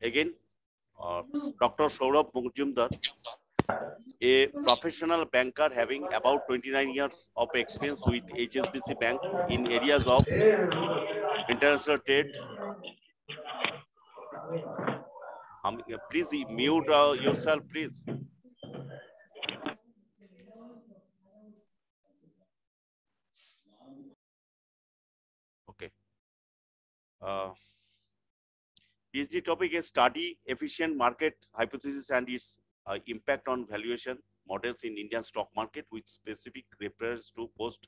Again, Dr. Saurabh Mujumdar, a professional banker having about 29 years of experience with HSBC Bank in areas of international trade. Please mute yourself, please. Okay. PhD topic is study efficient market hypothesis and its impact on valuation models in Indian stock market with specific reference to post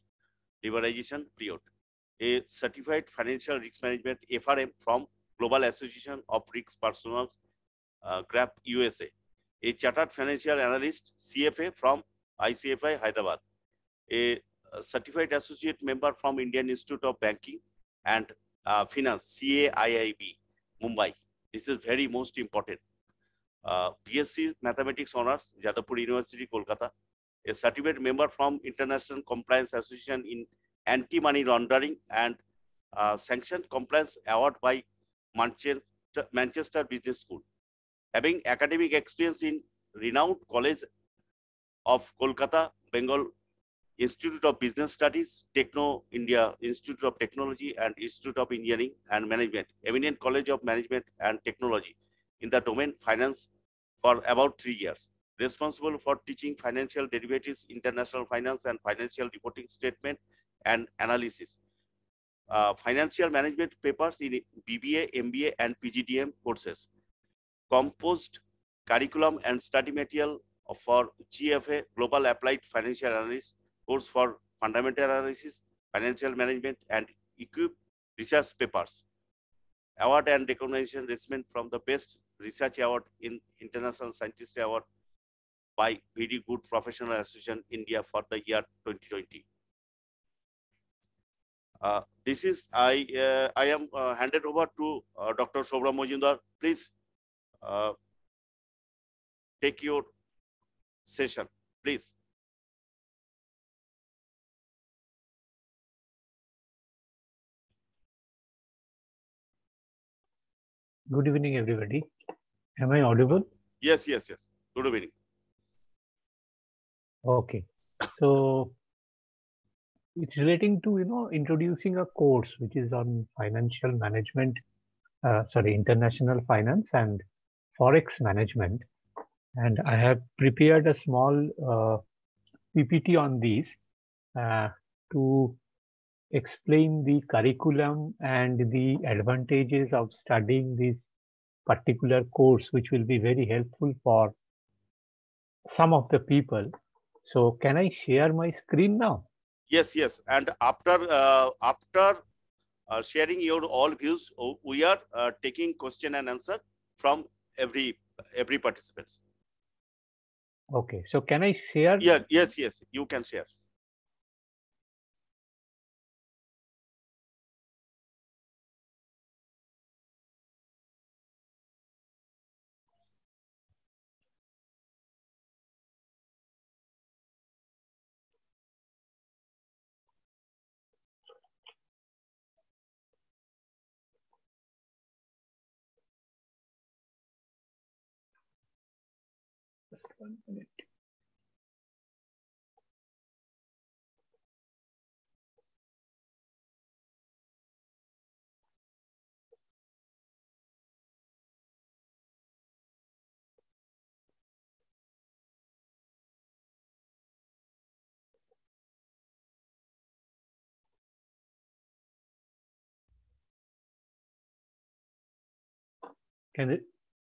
liberalization period. A certified financial risk management FRM from Global Association of Risk Personals, GRAP USA. A chartered financial analyst CFA from ICFI Hyderabad. A certified associate member from Indian Institute of Banking and Finance CAIIB Mumbai. This is very most important. BSc Mathematics Honors, Jadavpur University, Kolkata. A certified member from International Compliance Association in Anti-Money Laundering and Sanctioned Compliance Award by Manchester Business School. Having academic experience in renowned College of Kolkata, Bengal Institute of Business Studies, Techno India Institute of Technology and Institute of Engineering and Management, Eminent College of Management and Technology in the domain finance for about 3 years. Responsible for teaching financial derivatives, international finance and financial reporting statement and analysis. Financial management papers in BBA, MBA and PGDM courses. Composed curriculum and study material for GFA, Global Applied Financial Analysis, course for fundamental analysis, financial management and equipped research papers. Award and recognition received from the Best Research Award in International Scientist Award by Very Good Professional Association India for the year 2020. This is I am handed over to Dr. Saurabh Mujumdar. Please take your session, please. Good evening, everybody. Am I audible? Yes, yes, yes. Good evening. Okay. So it's relating to, introducing a course which is on financial management, international finance and Forex management. And I have prepared a small PPT on these to explain the curriculum and the advantages of studying this particular course, which will be very helpful for some of the people. So can I share my screen now? Yes, yes. And after sharing your all views, we are taking question and answer from every participants. Okay. So can I share? Yeah, yes, yes. You can share. Just 1 minute.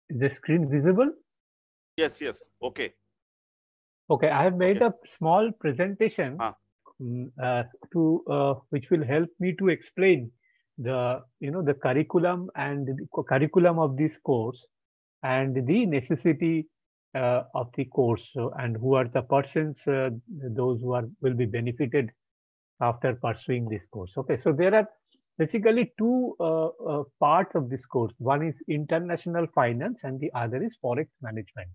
Is the screen visible? Yes, yes. Okay. Okay, I have made a small presentation which will help me to explain the curriculum and the curriculum of this course and the necessity of the course, and who are the persons those who will be benefited after pursuing this course. Okay, so there are basically two parts of this course. One is international finance and the other is forex management.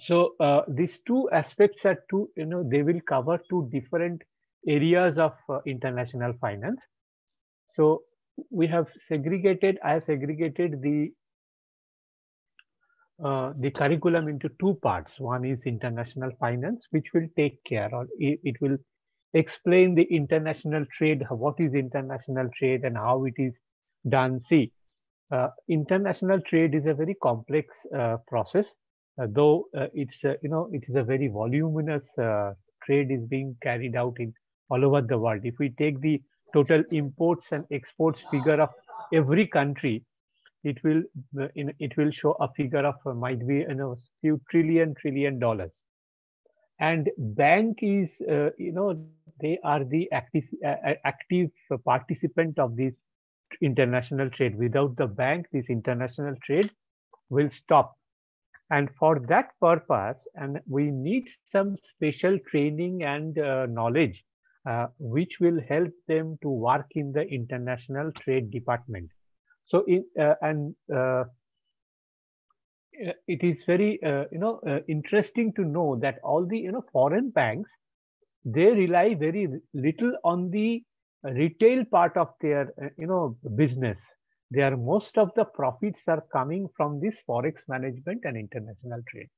So these two aspects are two, they will cover two different areas of international finance. So we have segregated, I have segregated the curriculum into two parts. One is international finance, which will take care, or it will explain the international trade, what is international trade and how it is done. See, international trade is a very complex process, though it is a very voluminous trade is being carried out in all over the world. If we take the total imports and exports figure of every country, it will it will show a figure of might be few trillion dollars. And bank is they are the active participant of this international trade. Without the bank, this international trade will stop. And for that purpose, and we need some special training and knowledge which will help them to work in the international trade department. So in and it is very interesting to know that all the foreign banks, they rely very little on the retail part of their business. Their most of the profits are coming from this forex management and international trade.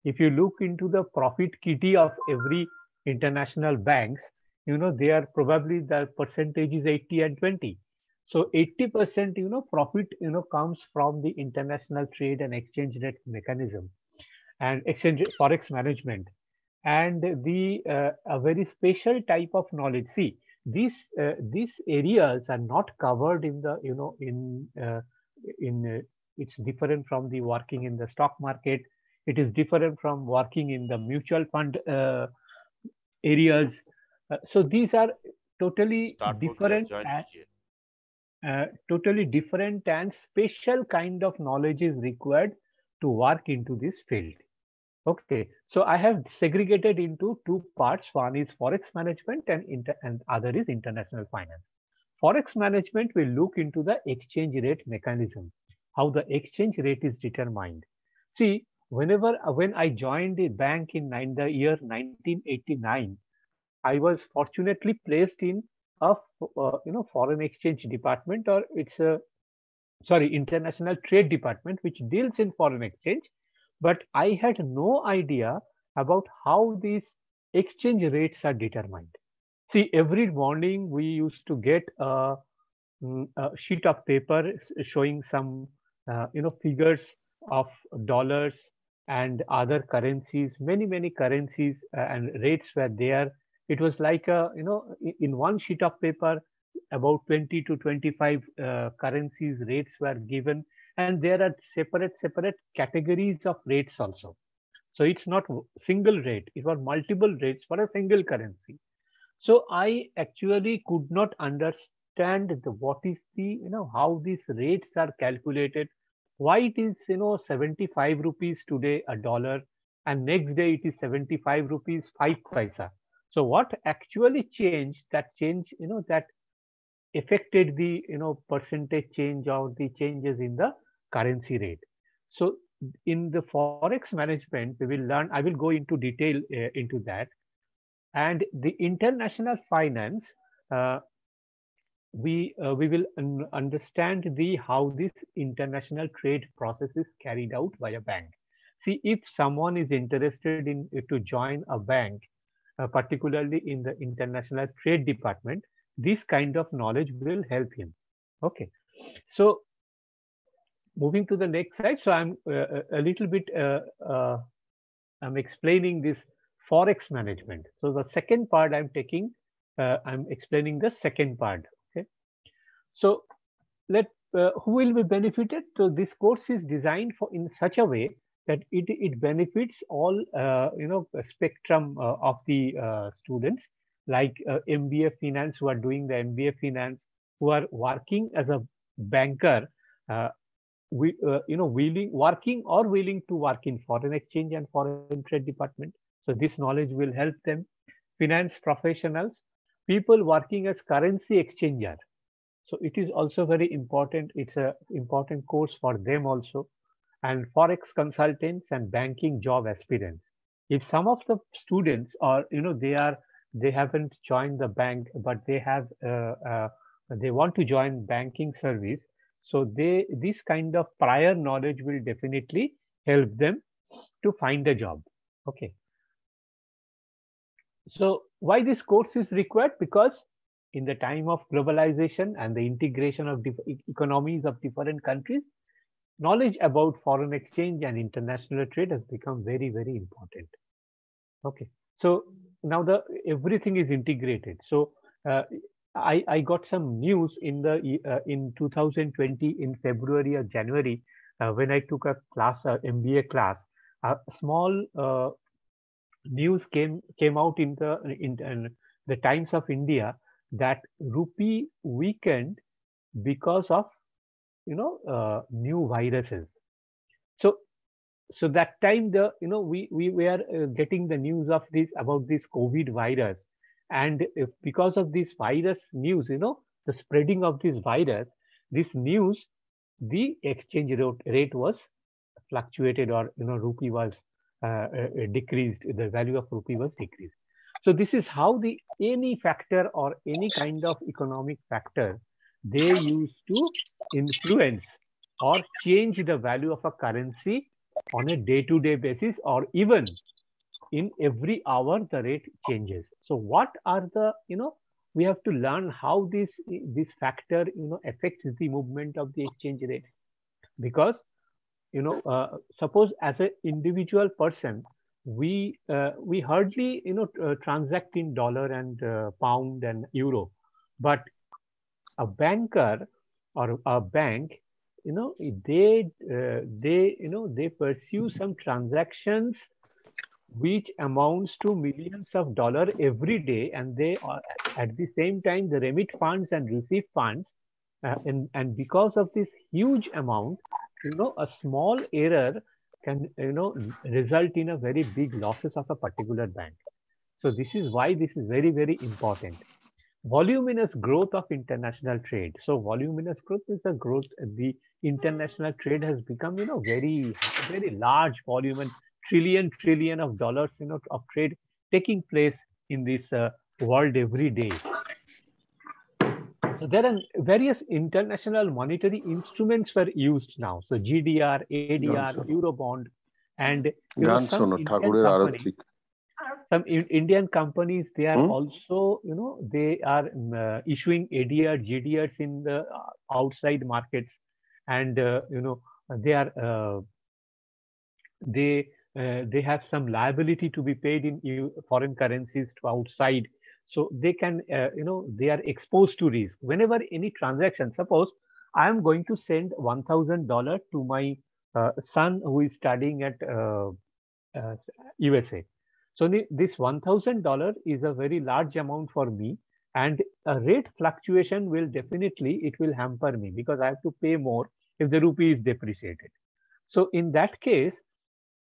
If you look into the profit kitty of every international banks, they are probably the percentage is 80 and 20. So 80% profit comes from the international trade and exchange rate mechanism and exchange forex management. And the a very special type of knowledge. See, these areas are not covered in the in it's different from the working in the stock market. It is different from working in the mutual fund areas. So these are totally Start mode, we have different joined and DJ. special kind of knowledge is required to work into this field. Okay, so I have segregated into two parts. One is forex management and other is international finance. Forex management will look into the exchange rate mechanism, how the exchange rate is determined. See, when I joined the bank in the year 1989, I was fortunately placed in a foreign exchange department, or it's a sorry, international trade department, which deals in foreign exchange. But I had no idea about how these exchange rates are determined. See, every morning we used to get a sheet of paper showing some figures of dollars and other currencies. Many currencies and rates were there. It was like a in one sheet of paper about 20 to 25 currencies rates were given, and there are separate categories of rates also. So it's not single rate, it was multiple rates for a single currency. So I actually could not understand what is the how these rates are calculated, why it is 75 rupees today a dollar and next day it is 75 rupees 5 paisa. So what actually changed, that change that affected the percentage change or the changes in the currency rate. So in the forex management we will learn, I will go into detail into that. And the international finance, uh, we will understand the how this international trade process is carried out by a bank. See, if someone is interested in to join a bank, particularly in the international trade department, this kind of knowledge will help him. Okay, so moving to the next slide. So I'm a little bit I'm explaining this forex management. So the second part I'm taking, I'm explaining the second part. Okay, so let who will be benefited? So this course is designed for in such a way that it benefits all spectrum of the students, like MBA finance, who are doing the MBA finance, who are working as a banker, uh, willing working or willing to work in foreign exchange and foreign trade department. So this knowledge will help them. Finance professionals, people working as currency exchanger, so it is also very important. It's a important course for them also. and forex consultants and banking job aspirants. If some of the students are, they haven't joined the bank, but they want to join banking service, so this kind of prior knowledge will definitely help them to find a job. Okay. So why this course is required? Because in the time of globalization and the integration of economies of different countries, knowledge about foreign exchange and international trade has become very, very important. Okay. So now everything is integrated. So uh, I got some news in 2020 in February or January when I took a class, MBA class. A small news came out in the Times of India that rupee weakened because of new viruses. So that time we were getting the news of this about this COVID virus, and if because of this virus news, the spreading of this virus, this news, the exchange rate was fluctuated, or rupee was decreased. The value of rupee was decreased. So this is how any factor or any kind of economic factor they use to influence or change the value of a currency on a day-to-day basis, or even in every hour the rate changes. So what are we have to learn how this factor affects the movement of the exchange rate. Because suppose as an individual person, we hardly transact in dollar and pound and euro, but a banker or a bank, they pursue some transactions which amounts to millions of dollars every day, and they are at the same time they remit funds and receive funds, and because of this huge amount, a small error can result in a very big losses of a particular bank. So this is why this is very, very important. Voluminous growth of international trade. So voluminous growth is the growth. The international trade has become very, very large volume, and trillion of dollars of trade taking place in this world every day. So there are various international monetary instruments were used now. So GDR, ADR, Eurobond, and some Indian companies, they are also, they are issuing ADR, GDRs in the outside markets, and they are they have some liability to be paid in foreign currencies to outside. So they can, they are exposed to risk. Whenever any transaction, suppose I am going to send $1,000 to my son who is studying at USA. So this $1,000 is a very large amount for me, and a rate fluctuation will definitely, it will hamper me because I have to pay more if the rupee is depreciated. So in that case,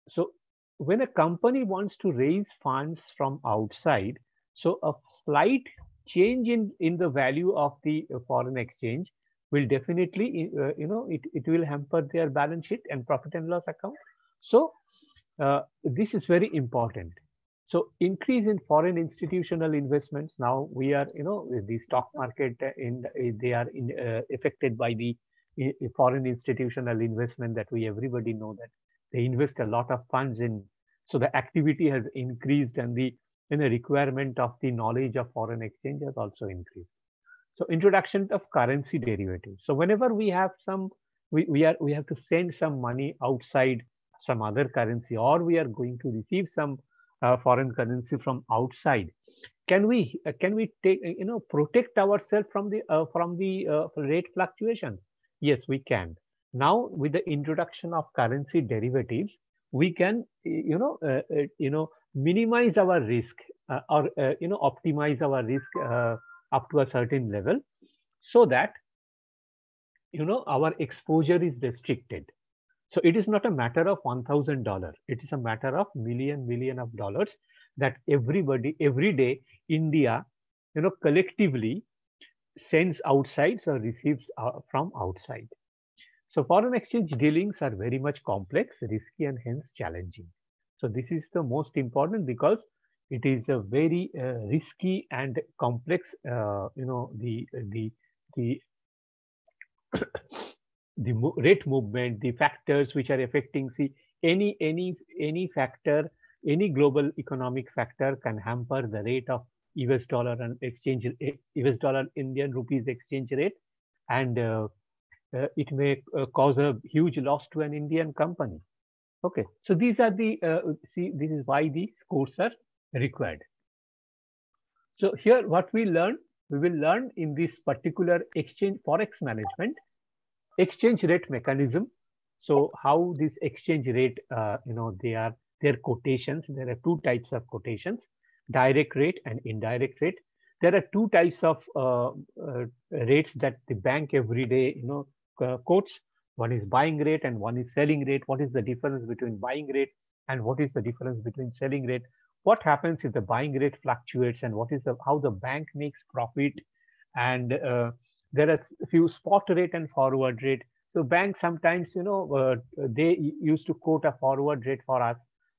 so when a company wants to raise funds from outside, so a slight change in the value of the foreign exchange will definitely, it will hamper their balance sheet and profit and loss account. So this is very important. So increase in foreign institutional investments. Now we are, the stock market they are affected by the foreign institutional investment that we everybody know that they invest a lot of funds in. So the activity has increased, and the requirement of the knowledge of foreign exchange has also increased. So introduction of currency derivatives. So whenever we have some, we have to send some money outside some other currency, or we are going to receive some foreign currency from outside, can we take protect ourselves from the rate fluctuations? Yes, we can. Now with the introduction of currency derivatives, we can minimize our risk, or optimize our risk up to a certain level, so that our exposure is restricted. So it is not a matter of $1,000. It is a matter of million of dollars that everybody, every day, India, collectively sends outside or receives from outside. So foreign exchange dealings are very much complex, risky, and hence challenging. So this is the most important because it is a very risky and complex. The rate movement, the factors which are affecting. See, any factor, any global economic factor can hamper the rate of US dollar and exchange US dollar Indian rupees exchange rate, and it may cause a huge loss to an Indian company. Okay, so these are the see, this is why these courses are required. So here, what we will learn in this particular exchange forex management, exchange rate mechanism. So how this exchange rate, they are their quotations. There are two types of quotations: direct rate and indirect rate. There are two types of rates that the bank every day, quotes. One is buying rate and one is selling rate. What is the difference between buying rate and what is the difference between selling rate? What happens if the buying rate fluctuates, and what is how the bank makes profit? And there are a few spot rate and forward rate. So banks sometimes, they used to quote a forward rate for us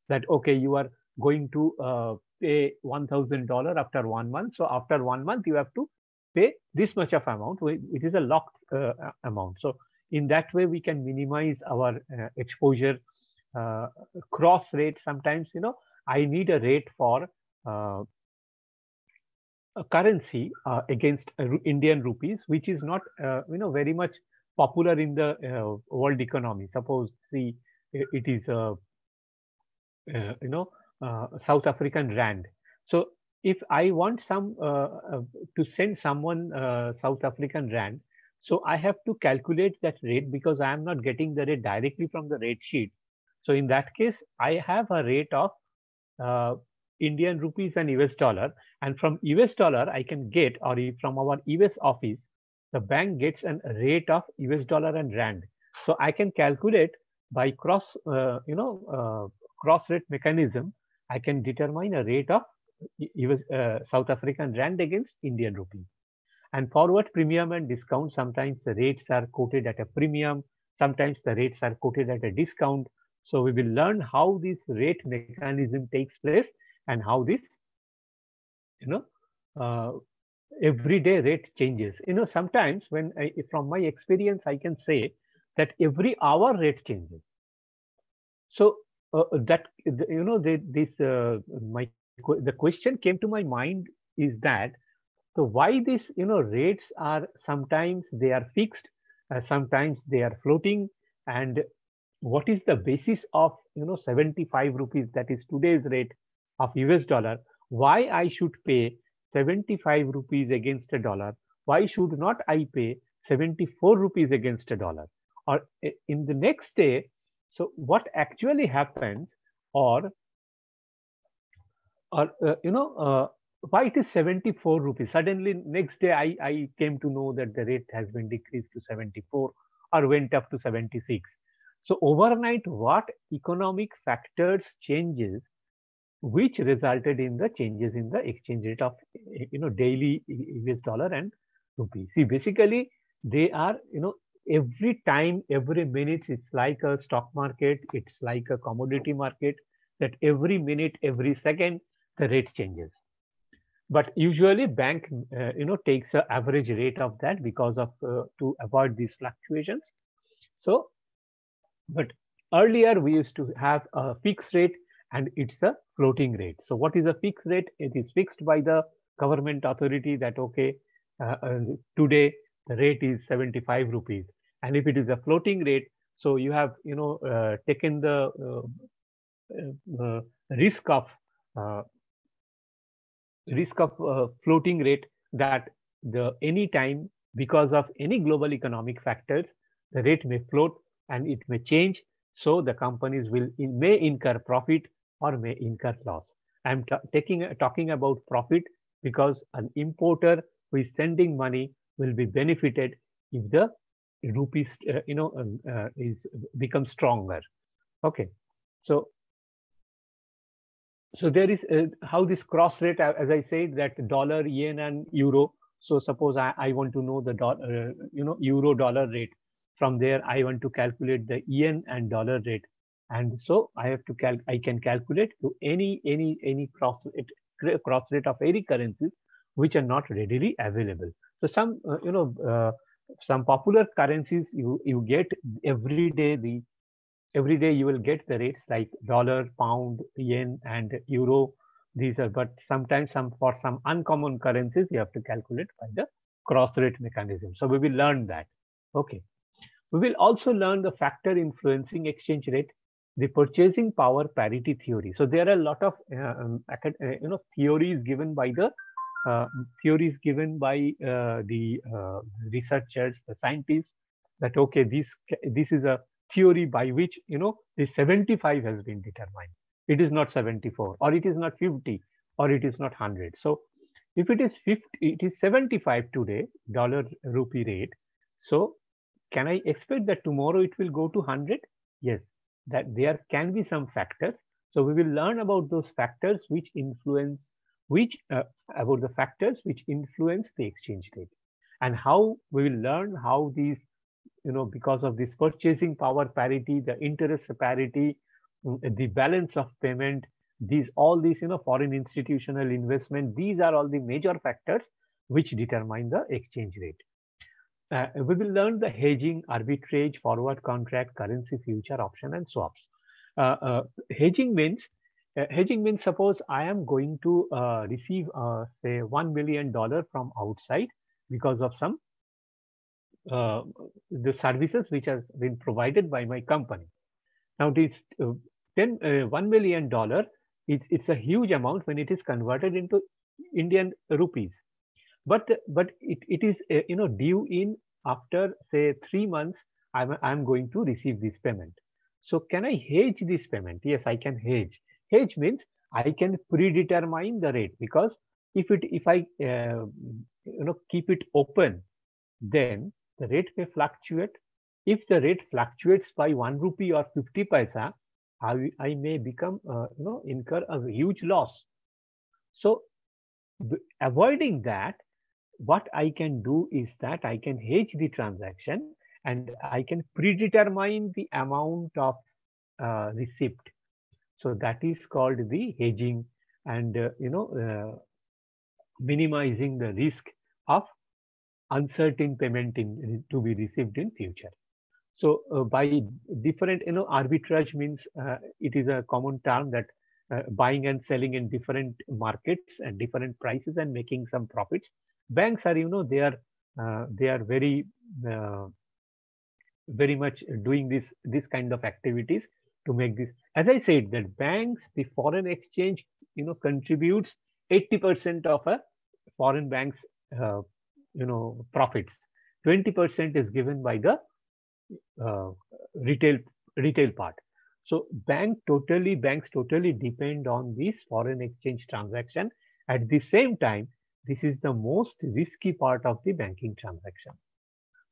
that, okay, you are going to pay $1,000 after 1 month. So after 1 month, you have to pay this much of amount. It is a locked amount. So in that way, we can minimize our exposure. Cross rate, sometimes, I need a rate for a currency against Indian rupees, which is not, very much popular in the world economy. Suppose, see, it is South African rand. So if I want to send someone South African rand, so I have to calculate that rate because I am not getting the rate directly from the rate sheet. So in that case, I have a rate of Indian rupees and US dollar, and from US dollar I can get, or from our US office, the bank gets a rate of US dollar and rand. So I can calculate by cross rate mechanism. I can determine a rate of US, South African rand against Indian rupee. And forward premium and discount, sometimes the rates are quoted at a premium, sometimes the rates are quoted at a discount. So we will learn how this rate mechanism takes place and how this, everyday rate changes. Sometimes from my experience, I can say that every hour rate changes. So the question came to my mind is that, so why this, rates are sometimes they are fixed, sometimes they are floating, and what is the basis of 75 rupees, that is today's rate of US dollar? Why I should pay 75 rupees against a dollar? Why should not I pay 74 rupees against a dollar? Or in the next day, so what actually happens, or why it is 74 rupees? Suddenly next day I came to know that the rate has been decreased to 74 or went up to 76. So overnight, what economic factors changes which resulted in the changes in the exchange rate of daily US dollar and rupee? See, basically they are every time, every minute, it's like a stock market, it's like a commodity market, that every minute, every second the rate changes. But usually bank takes an average rate of that because of to avoid these fluctuations. So but earlier we used to have a fixed rate and it's a floating rate. So what is a fixed rate? It is fixed by the government authority that, okay, today the rate is 75 rupees. And if it is a floating rate, so you have taken the risk of floating rate, that any time, because of any global economic factors, the rate may float and it may change. So the companies may incur profit or may incur loss. I'm talking about profit because an importer who is sending money will be benefited if the rupees becomes stronger. Okay, so there is how this cross rate, as I said, that dollar, yen, and euro. So suppose I want to know the euro dollar rate. From there, I want to calculate the yen and dollar rate. And so I have to I can calculate to any cross rate of any currencies which are not readily available. So some popular currencies you get every day. Every day you will get the rates like dollar, pound, yen, and euro. These are, but sometimes for some uncommon currencies you have to calculate by the cross rate mechanism. So we will learn that. Okay. We will also learn the factor influencing exchange rate, the purchasing power parity theory. So there are a lot of theories given by the researchers, the scientists, that okay, this is a theory by which the 75 has been determined. It is not 74, or it is not 50, or it is not 100. So if it is 50, it is 75 today, dollar rupee rate. So can I expect that tomorrow it will go to 100? Yes, that there can be some factors. So we will learn about those factors which influence, about the factors which influence the exchange rate, and how we will learn how these, because of this purchasing power parity, the interest parity, the balance of payment, all these, foreign institutional investment, these are all the major factors which determine the exchange rate. We will learn the hedging, arbitrage, forward contract, currency future option, and swaps. Hedging means suppose I am going to receive say $1 million from outside because of some the services which has been provided by my company. Now this $1 million, it's a huge amount when it is converted into Indian rupees. But it is due in after say 3 months. I'm going to receive this payment. So can I hedge this payment? Yes, I can hedge. Hedge means I can predetermine the rate, because if I keep it open, then the rate may fluctuate. If the rate fluctuates by 1 rupee or 50 paisa, I may become incur a huge loss. So avoiding that, what I can do is that I can hedge the transaction, and I can predetermine the amount of receipt. So that is called the hedging, and minimizing the risk of uncertain payment to be received in future. So by different, arbitrage means it is a common term that buying and selling in different markets at different prices and making some profits. Banks are, they are very much doing this kind of activities to make this. As I said, that banks, the foreign exchange, contributes 80% of a foreign bank's profits. 20% is given by the retail part. So banks totally depend on this foreign exchange transaction. At the same time, this is the most risky part of the banking transaction.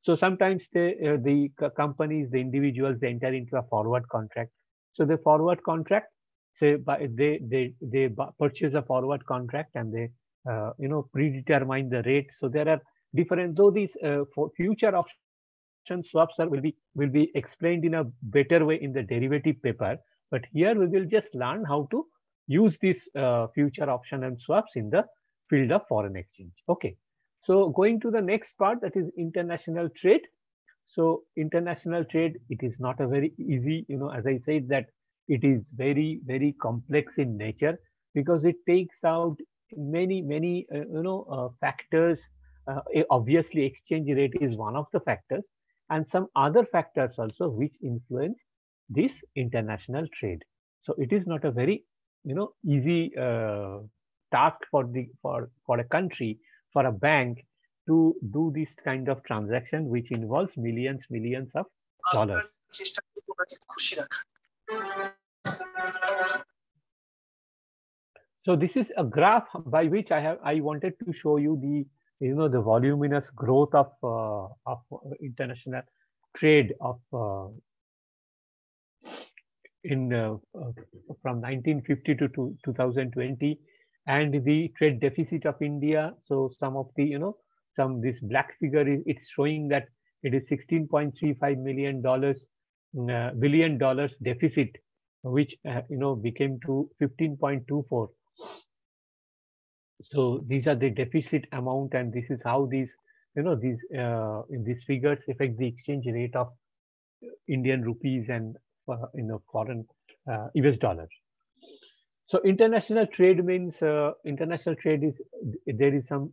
So sometimes the companies, the individuals, they enter into a forward contract. So the forward contract, say they purchase a forward contract, and they predetermine the rate. So there are different, though these for future option swaps will be explained in a better way in the derivative paper. But here we will just learn how to use this future option and swaps in the field of foreign exchange. Okay. So going to the next part, that is international trade. So international trade, it is not a very easy, as I said, that it is very, very complex in nature, because it takes out many factors. Obviously, exchange rate is one of the factors, and some other factors also which influence this international trade. So it is not a very easy task for a country, for a bank, to do this kind of transaction which involves millions of dollars. So this is a graph by which I wanted to show you the voluminous growth of international trade from 1950 to 2020, and the trade deficit of India. So some of the this black figure it's showing that it is $16.35 billion deficit, which became to 15.24. So these are the deficit amount, and this is how these figures affect the exchange rate of Indian rupees and foreign US dollars. So international trade means international trade is, there is some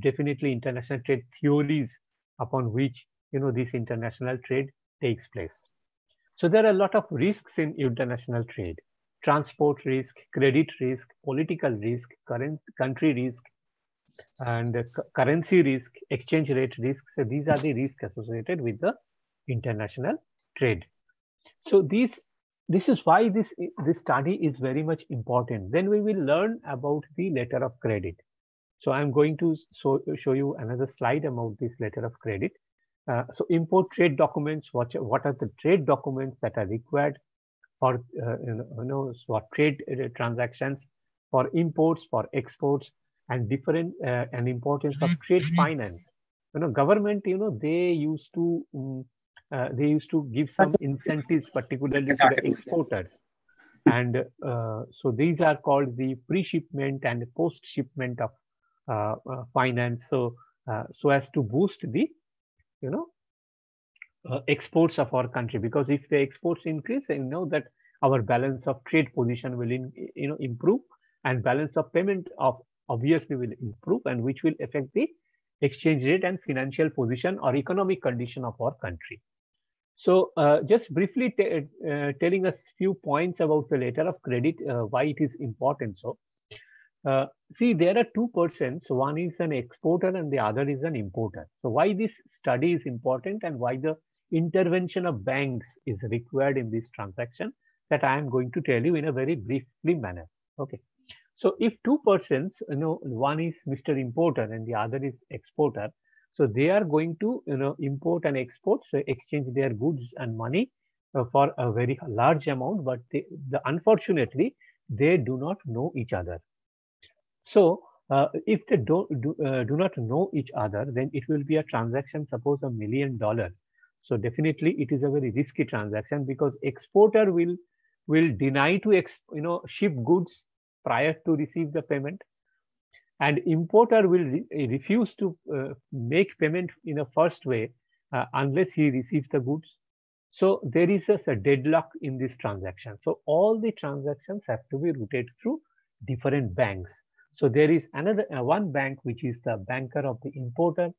definitely international trade theories upon which this international trade takes place. So there are a lot of risks in international trade: transport risk, credit risk, political risk, country risk, and currency risk, exchange rate risk. So these are the risks associated with the international trade. So this is why this study is very much important. Then we will learn about the letter of credit. So I'm going to show you another slide about this letter of credit. So import trade documents. What are the trade documents that are required for for trade transactions, for imports, for exports, and different and importance of trade finance. Government, they used to give some incentives, particularly to the exporters. And so these are called the pre-shipment and post-shipment of finance. So as to boost the exports of our country, because if the exports increase, that our balance of trade position will improve, and balance of payment obviously will improve, and which will affect the exchange rate and financial position or economic condition of our country. So just briefly telling us few points about the letter of credit, why it is important. So see, there are two persons. One is an exporter and the other is an importer. So why this study is important and why the intervention of banks is required in this transaction, that I am going to tell you in a very briefly manner. Okay. So if two persons, one is Mr. Importer and the other is exporter, so they are going to import and export, so exchange their goods and money for a very large amount, but unfortunately they do not know each other. So if they do not know each other, then it will be a transaction, suppose $1 million. So definitely it is a very risky transaction, because exporter will deny to ship goods prior to receive the payment, and importer will refuse to make payment in a first way unless he receives the goods. So there is a deadlock in this transaction. So all the transactions have to be routed through different banks. So there is another one bank which is the banker of the importer,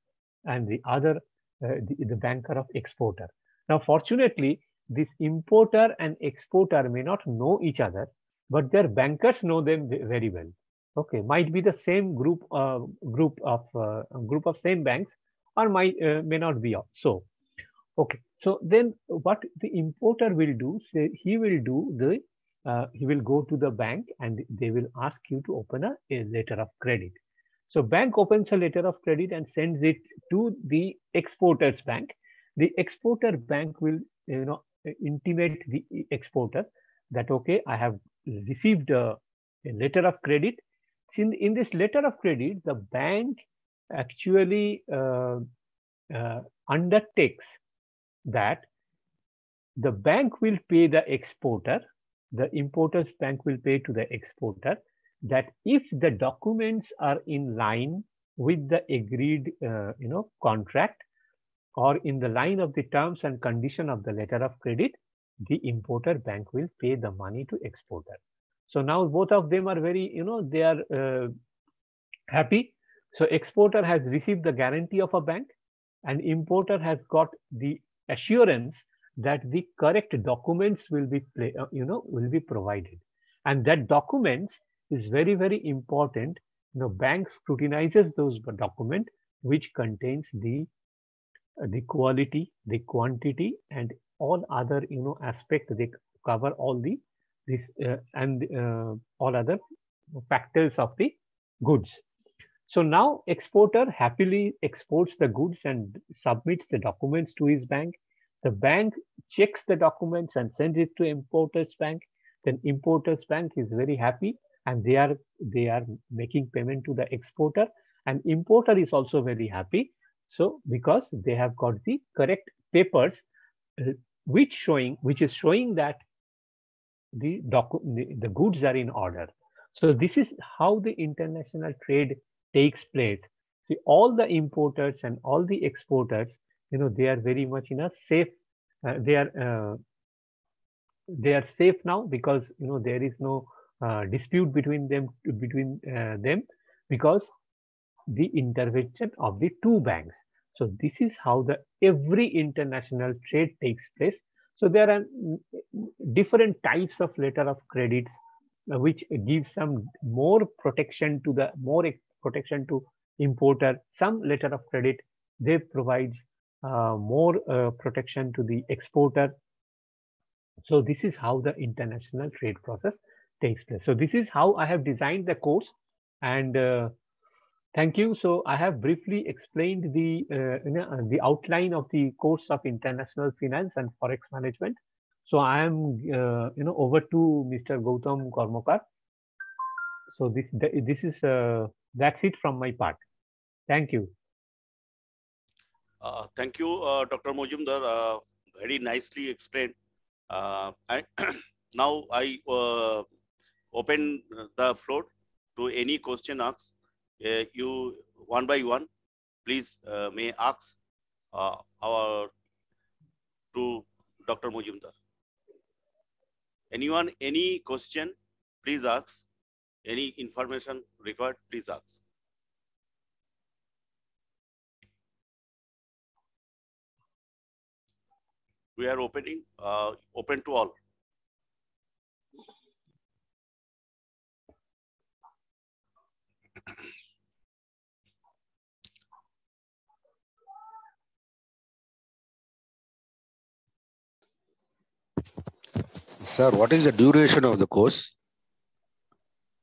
and the other the banker of exporter. Now fortunately, this importer and exporter may not know each other, but their bankers know them very well. Okay, might be the same group of same banks, or may not be so. Okay, so then what the importer will do? Say he will go to the bank and they will ask you to open a letter of credit. So bank opens a letter of credit and sends it to the exporter's bank. The exporter bank will intimate the exporter that, okay, I have received a letter of credit. In this letter of credit, the bank actually undertakes that the bank will pay the exporter, the importer's bank will pay to the exporter, that if the documents are in line with the agreed contract, or in the line of the terms and condition of the letter of credit, the importer bank will pay the money to exporter. So now both of them are very, they are happy. So exporter has received the guarantee of a bank, and importer has got the assurance that the correct documents will be provided, and that documents is very, very important. Bank scrutinizes those documents which contains the quality, the quantity, and all other aspects. They cover all all other factors of the goods. So now exporter happily exports the goods and submits the documents to his bank. The bank checks the documents and sends it to importer's bank. Then importer's bank is very happy, and they are making payment to the exporter, and importer is also very happy. So because they have got the correct papers, which is showing that the goods are in order. So this is how the international trade takes place. See, all the importers and all the exporters, they are very much in a safe. They are safe now because there is no dispute between them because the intervention of the two banks. So this is how every international trade takes place. So there are different types of letter of credits which give some more protection to importer. Some letter of credit, they provide more protection to the exporter. So this is how the international trade process takes place. So this is how I have designed the course, and thank you. So I have briefly explained the outline of the course of international finance and forex management. So I am over to Mr. Gautam Kormakar. So this is that's it from my part. Thank you. Thank you, Dr. Mojumdar. Very nicely explained. And now I open the floor to any question asked. You one by one, please may ask to Dr. Mojumdar. Anyone, any question, please ask. Any information required, please ask. We are opening, open to all. Sir, what is the duration of the course?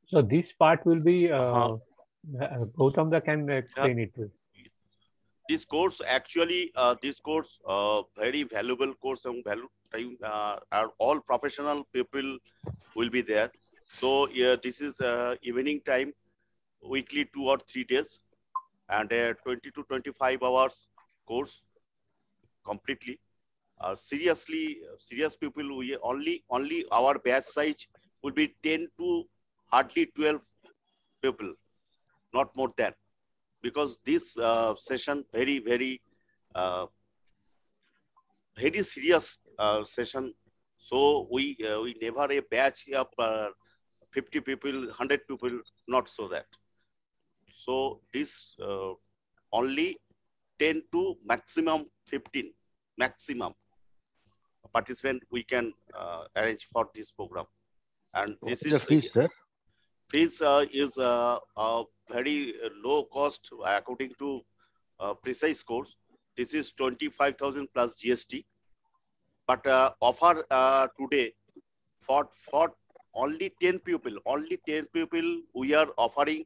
So this part will be Gautam can explain it. This course actually, very valuable course and all professional people will be there. So this is evening time, weekly 2 or 3 days, and 20 to 25 hours course completely. Serious people, we only our batch size will be 10 to hardly 12 people, not more than, because this session very serious session. So we never a batch of 50 people, 100 people, not so that. So this only 10 to maximum 15 maximum participant we can arrange for this program. And this is the fees, sir? Fees is a very low cost according to precise course. This is 25,000 plus GST. But offer today for only 10 people, we are offering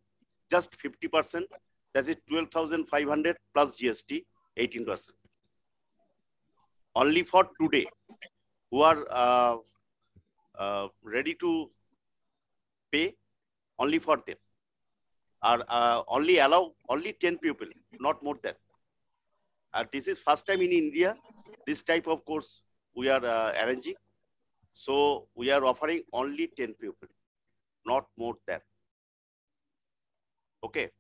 just 50%. That is 12,500 plus GST, 18%. Only for today, who are ready to pay, only for them. Are only allow only 10 people, not more than. This is first time in India, this type of course we are arranging. So we are offering only 10 people, not more than. Okay.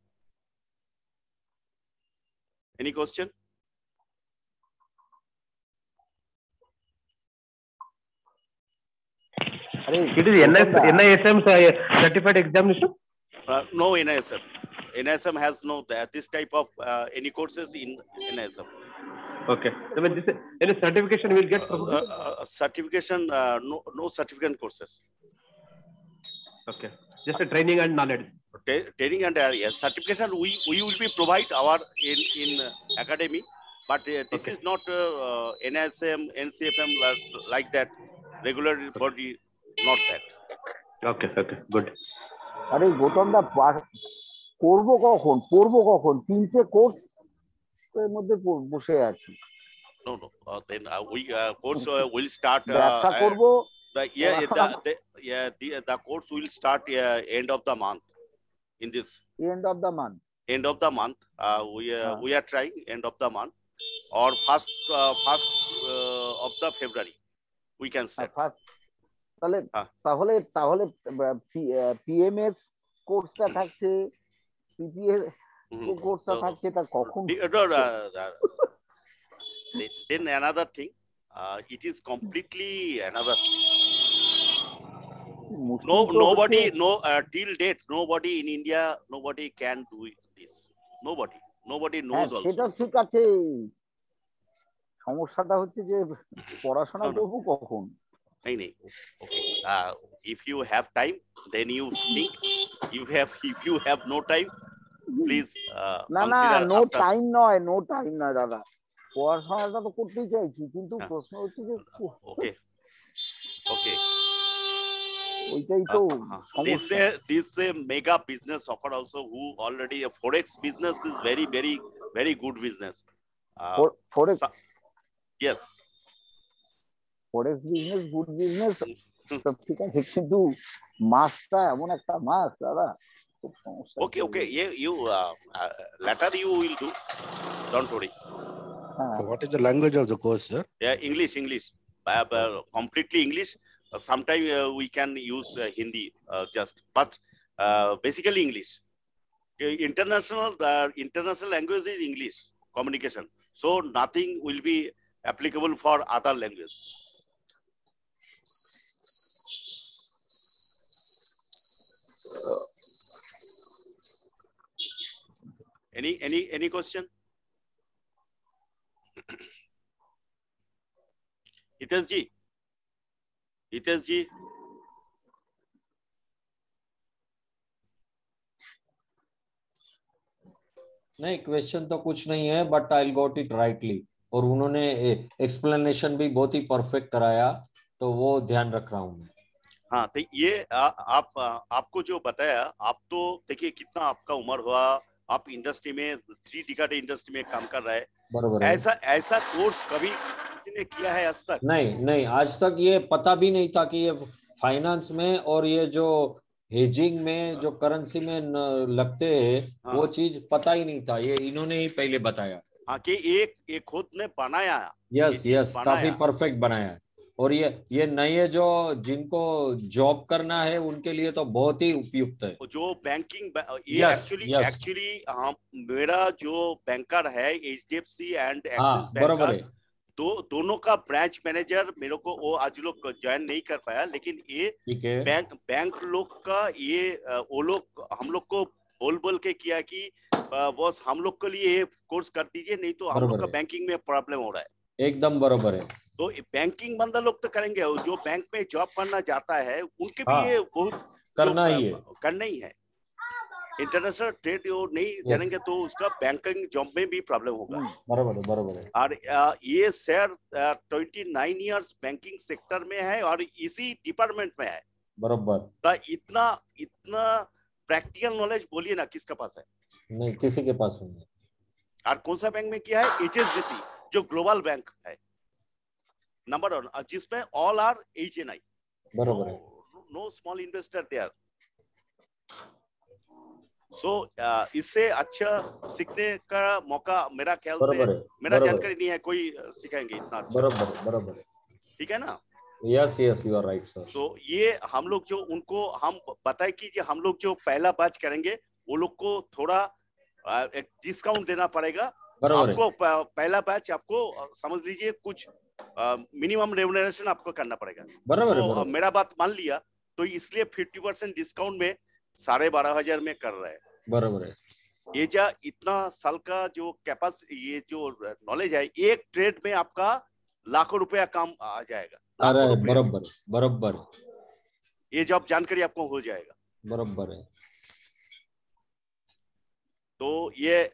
Any question? It is NISM certified examination? No NISM. NISM has no this type of any courses in NISM. Okay. So when this any certification will get certification, no certificate courses. Okay. Just a training and knowledge. Training and yes, certification we will be provide our in academy, but this is not NISM, NCFM like that. Regular body, not that. Okay. Okay. Good. আরে গৌতম দা করবো কখন তিনটে course এর মধ্যে বসে আছি No then we course will start ব্যবসা করবো the course will start end of the month in this end of the month end of the month. We are trying end of the month or first of the February. We can start. তাহলে হ্যাঁ। তাহলে তাহলে PMS কোর্সটা থাকছে, PPS কোর্সটা থাকছে, তা কখন? Then another thing, it is completely another thing. Nobody, till date, nobody in India, nobody can do this. Nobody knows also. সেটা ঠিক আছে, সমস্যাটা হচ্ছে যে পড়াশোনা করবো কখন? Okay. If you have time, then you think. If you have no time, please না consider নো after. টাইম নয়, নো টাইম নয় দাদা, পড়াশোনাটা তো করতেই চাইছি, কিন্তু প্রশ্ন হচ্ছে যে Okay. ওইটাই তো This mega business offer also, who already a forex business is very very very good business. Forex Yes. Forex business good business সব ঠিক আছে, কিন্তু মাসটা এমন একটা মাস দাদা, খুব সমস্যা। Okay. You later you will do. Don't worry. What is the language of the course, sir? Yeah, English. Completely English. Sometimes we can use Hindi just, but basically English. International language is English communication. So nothing will be applicable for other language. Any question? Hitesh ji. नहीं, question तो कुछ नहीं है, but I got it rightly, और उन्होंने explanation भी बहुत ही perfect कराया, तो वो ध्यान रख रहा हूँ मैं। हाँ, तो ये आपको जो बताया, आप तो देखिए कितना आपका उम्र हुआ, आप इंडस्ट्री में 3 डिकेड इंडस्ट्री में काम कर रहे हैं। बराबर। ऐसा कोर्स कभी किसी ने किया है आज तक? नहीं, आज तक ये पता भी नहीं था कि ये फाइनेंस में और ये जो हेजिंग में जो करेंसी में लगते हैं, वो चीज पता ही नहीं था, ये इन्होंने ही पहले बताया। हाँ, कि एक खुद ने बनाया। यस, काफी परफेक्ट बनाया है, और ये नए जो जिनको जॉब करना है उनके लिए तो बहुत ही उपयुक्त है। जो बैंकिंग एक्चुअली मेरा जो बैंकर है HDFC एंड एक्सिस बैंक, दोनों का ब्रांच मैनेजर मेरे को, वो आज लोग ज्वाइन नहीं कर पाया, लेकिन ये बैंक लोग का ये वो लोग हम लोग को बोल के किया कि बॉस हम लोग के लिए ये कोर्स कर दीजिए, नहीं तो हम लोग का बैंकिंग में प्रॉब्लम हो रहा है। एकदम बराबर है। तो बैंकिंग बंदा लोग तो करेंगे, जो बैंक में जॉब करना चाहता है उनके भी ये बहुत करना ही है। इंटरनेशनल ट्रेड वो नहीं जानेंगे तो उसका बैंकिंग जॉब में भी प्रॉब्लम होगा। बराबर है। और ये सर 29 इयर्स बैंकिंग सेक्टर में है और इसी डिपार्टमेंट में है। बराबर। तो इतना प्रैक्टिकल नॉलेज बोलिए ना, किसके पास है? नहीं, किसी के पास नहीं है। और कौन सा बैंक में किया है? HSBC, जो ग्लोबल बैंक है नंबर 1, जिसमें ऑल आर HNI। बराबर है। No small investor there. So इससे अच्छा सीखने का मौका मेरा ख्याल से, मेरा जानकारी नहीं है कोई सिखाएंगे इतना अच्छा। बराबर। ठीक है ना? Yes, you are right sir. तो ये हम लोग जो उनको हम बताए कि हम लोग जो पहला बैच करेंगे वो लोग को थोड़ा एक डिस्काउंट देना पड़ेगा। आपको पहला बैच आपको समझ लीजिए कुछ मिनिमम रेम्यूनरेशन आपको करना पड़ेगा। बराबर। मेरा बात मान लिया तो इसलिए 50% डिस्काउंट में 12,500 में कर रहे हैं। बराबर है। ये जो इतना साल का जो कैपेसिटी, ये जो नॉलेज है, एक ट्रेड में आपका लाखों रुपया काम आ जाएगा। बराबर। ये जब जानकारी आपको हो जाएगा। बराबर है। तो ये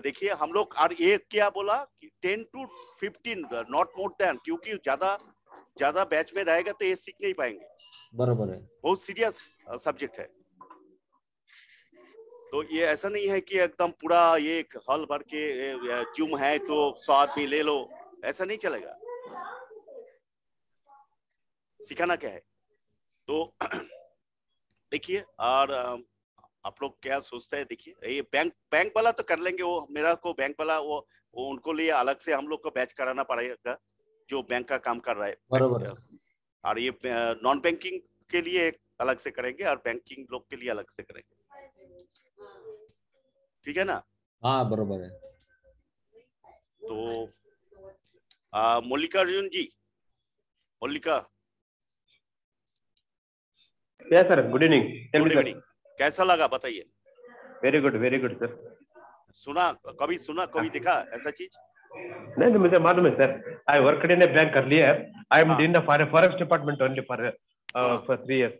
देखिए हम लोग, और ये क्या बोला कि 10 to 15 नॉट मोर देन, क्योंकि ज्यादा बैच में रहेगा तो ये सीख नहीं पाएंगे। बराबर है। बहुत सीरियस सब्जेक्ट है। तो ये ऐसा नहीं है कि एकदम पूरा ये हॉल भर के जूम है तो 100 आदमी ले लो, ऐसा नहीं चलेगा। सिखाना क्या है? तो देखिए, और आप लोग क्या सोचते हैं? देखिए ये बैंक वाला तो कर लेंगे, वो मेरा को बैंक वाला वो उनको लिए अलग से हम लोग को बैच कराना पड़ेगा जो बैंक का काम कर रहा है। बरोबर। और ये नॉन बैंकिंग के लिए अलग से करेंगे और बैंकिंग लोग के लिए अलग से करेंगे, ठीक है ना? हाँ बरोबर है। तो मल्लिका अर्जुन जी, मल्लिका, Yes, sir. Good evening. Tell good me, sir. Evening, कैसा लगा बताइए? Very good, sir. कभी सुना कभी देखा ऐसा चीज? नहीं नहीं, मुझे मालूम है sir. I worked in a bank earlier. I am हाँ. in the forest department only for हाँ. 3 years,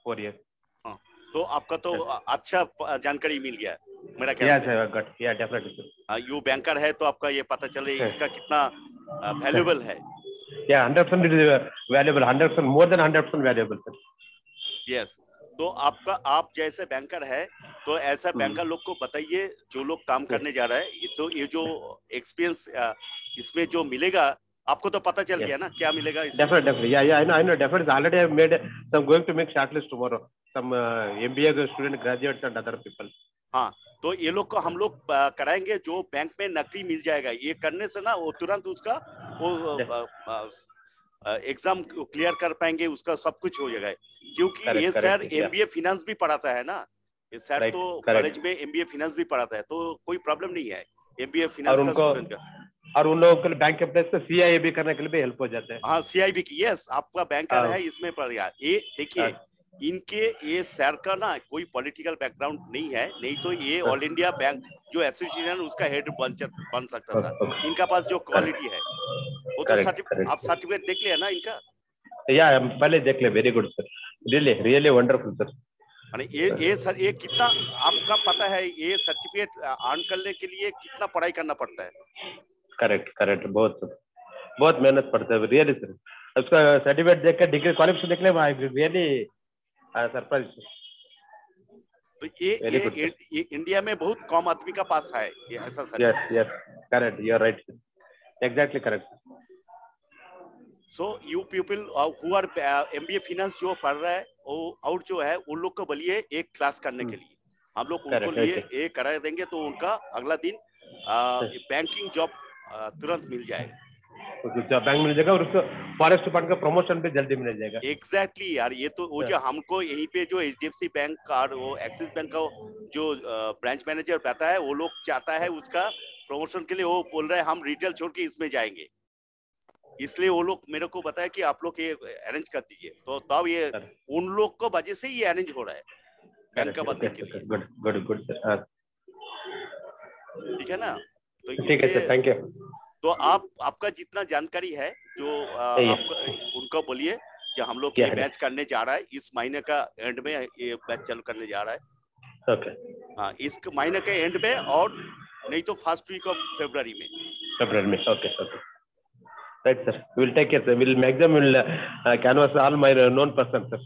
4 years. हाँ, तो आपका तो अच्छा जानकारी मिल गया है मेरा ख्याल Yes, से। I got. Yeah, definitely, sir. You banker है तो आपका ये पता चले इसका कितना वैल्यूएबल है। Yeah, 100% it is valuable. 100%, more than 100% valuable, sir. Yes, तो आप जैसे बैंकर है तो ऐसा बैंकर लोग को बताइए जो लोग काम करने जा रहा है, तो ये जो एक्सपीरियंस इसमें जो मिलेगा आपको तो पता चल गया ना क्या मिलेगा इसमें? Definitely. Yeah, I know. Definitely. Already I have made. I'm going to make shortlist tomorrow. Some MBA student graduates and other people. हाँ, तो ये लोग को हम लोग कराएंगे जो बैंक में नकली मिल जाएगा। ये करने से ना वो तुरंत उसका वो एग्जाम क्लियर कर पाएंगे, उसका सब कुछ हो जाएगा। क्योंकि ये सर एमबीए फाइनेंस भी पढ़ाता है ना, ये सर तो कॉलेज में एमबीए फाइनेंस भी पढ़ाता है, तो कोई प्रॉब्लम नहीं है एमबीए फाइनेंस का स्टूडेंट का। और उन लोगों के लिए बैंक एम्प्लॉइज को सीआईए भी करने के लिए भी हेल्प हो जाता है। हाँ, सीआईबी की, यस, आपका बैंकर है इसमें पड़ गया। ये देखिए इनके ये सर का ना कोई पॉलिटिकल बैकग्राउंड नहीं है, नहीं तो ये ऑल इंडिया बैंक जो एसोसिएशन उसका हेड बन सकता था। इनका पास जो क्वालिटी है वो तो आप सर्टिफिकेट देख लिया ना इनका? या पहले देख ले। Very good sir, really wonderful sir. माने ये सर, ये कितना आपका पता है ये सर्टिफिकेट अर्न करने के लिए कितना पढ़ाई करना पड़ता है? करेक्ट, बहुत मेहनत पड़ता है रियली सर। उसका सर्टिफिकेट देख कर, डिग्री क्वालिफिकेशन देख ले, रियली सरप्राइज। तो ये इंडिया में बहुत कम आदमी का पास है ये ऐसा certificate. Yes, correct, you are right, exactly correct. So you people who are MBA finance जो पढ़ रहा है वो और जो है उन लोग को बोलिए एक क्लास करने के लिए, हम लोग उनको लिए ये करा देंगे तो उनका अगला दिन बैंकिंग जॉब तुरंत मिल जाएगा। बैंक मिल जाएगा और उसको फॉरेस्ट डिपार्टमेंट का प्रमोशन भी जल्दी मिल जाएगा। एग्जैक्टली यार, ये तो वो जो हमको यहीं पे जो एचडीएफसी बैंक और वो एक्सिस बैंक का जो ब्रांच मैनेजर बताता है, वो लोग चाहता है उसका प्रमोशन के लिए, वो बोल रहे हैं हम रिटेल छोड़ के इसमें जाएंगे, इसलिए वो लोग मेरे को बताया कि आप लोग ये अरेंज कर दीजिए। तो तब ये उन लोग को वजह से ये अरेंज हो रहा है बैंक का बनने के लिए। गुड सर, ठीक है ना? तो ठीक है सर, थैंक यू। तो आपका जितना जानकारी है जो उनको बोलिए जो हम लोग ये बैच करने जा रहा है, इस महीने का एंड में ये बैच चालू करने जा रहा है। ओके, हाँ, इस महीने के एंड में और नहीं तो फर्स्ट वीक ऑफ फरवरी में। Okay right sir, will take care sir, will maximum will canvas all my known persons sir.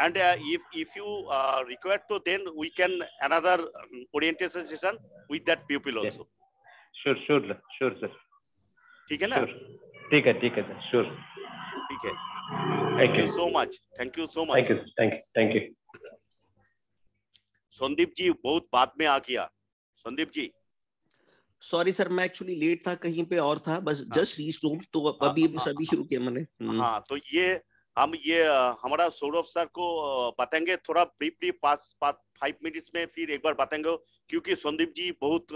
And if you require to, then we can another orientation session with that pupil also. Sure sir. ठीक है ना? ठीक है sir, sure. ठीक है, thank you so much, thank you so much. Thank you. Sandeep ji बहुत बाद में आ गया। संदीप जी सॉरी सर, मैं एक्चुअली लेट था, कहीं पे और था, बस जस्ट रीच्ड होम, तो अभी सभी शुरू किया मैंने। हाँ, तो ये हमारा सौरभ सर को बताएंगे थोड़ा ब्रीफली 5 मिनट्स में, फिर एक बार बताएंगे, क्योंकि संदीप जी बहुत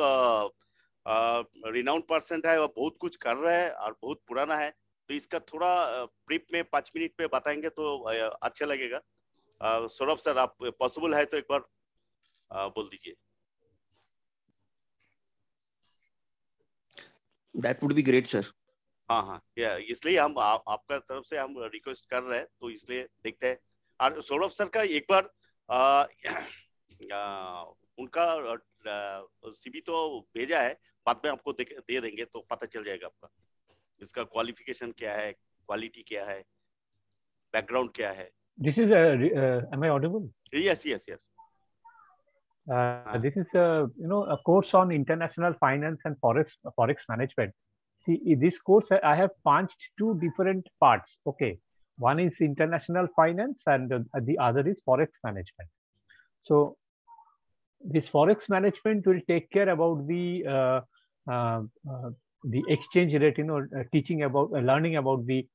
रिनाउंड पर्सन है और बहुत कुछ कर रहा है और बहुत पुराना है, तो इसका थोड़ा ब्रीफ में 5 मिनट पे बताएंगे तो अच्छा लगेगा। सौरभ सर, आप पॉसिबल है तो एक बार बोल दीजिए। That would be great sir. हाँ, इसलिए हम आपका तरफ से हम रिक्वेस्ट कर रहे हैं, तो इसलिए देखते हैं। और सौरभ सर का एक बार उनका सीवी तो भेजा है, बाद में आपको दे देंगे तो पता चल जाएगा आपका इसका क्वालिफिकेशन क्या है, क्वालिटी क्या है, बैकग्राउंड क्या है। This is am I audible? Yes. This is a course on international finance and forex management. See, this course I have punched 2 different parts. Okay, one is international finance and the other is forex management. So this forex management will take care about the exchange rate, teaching about learning about the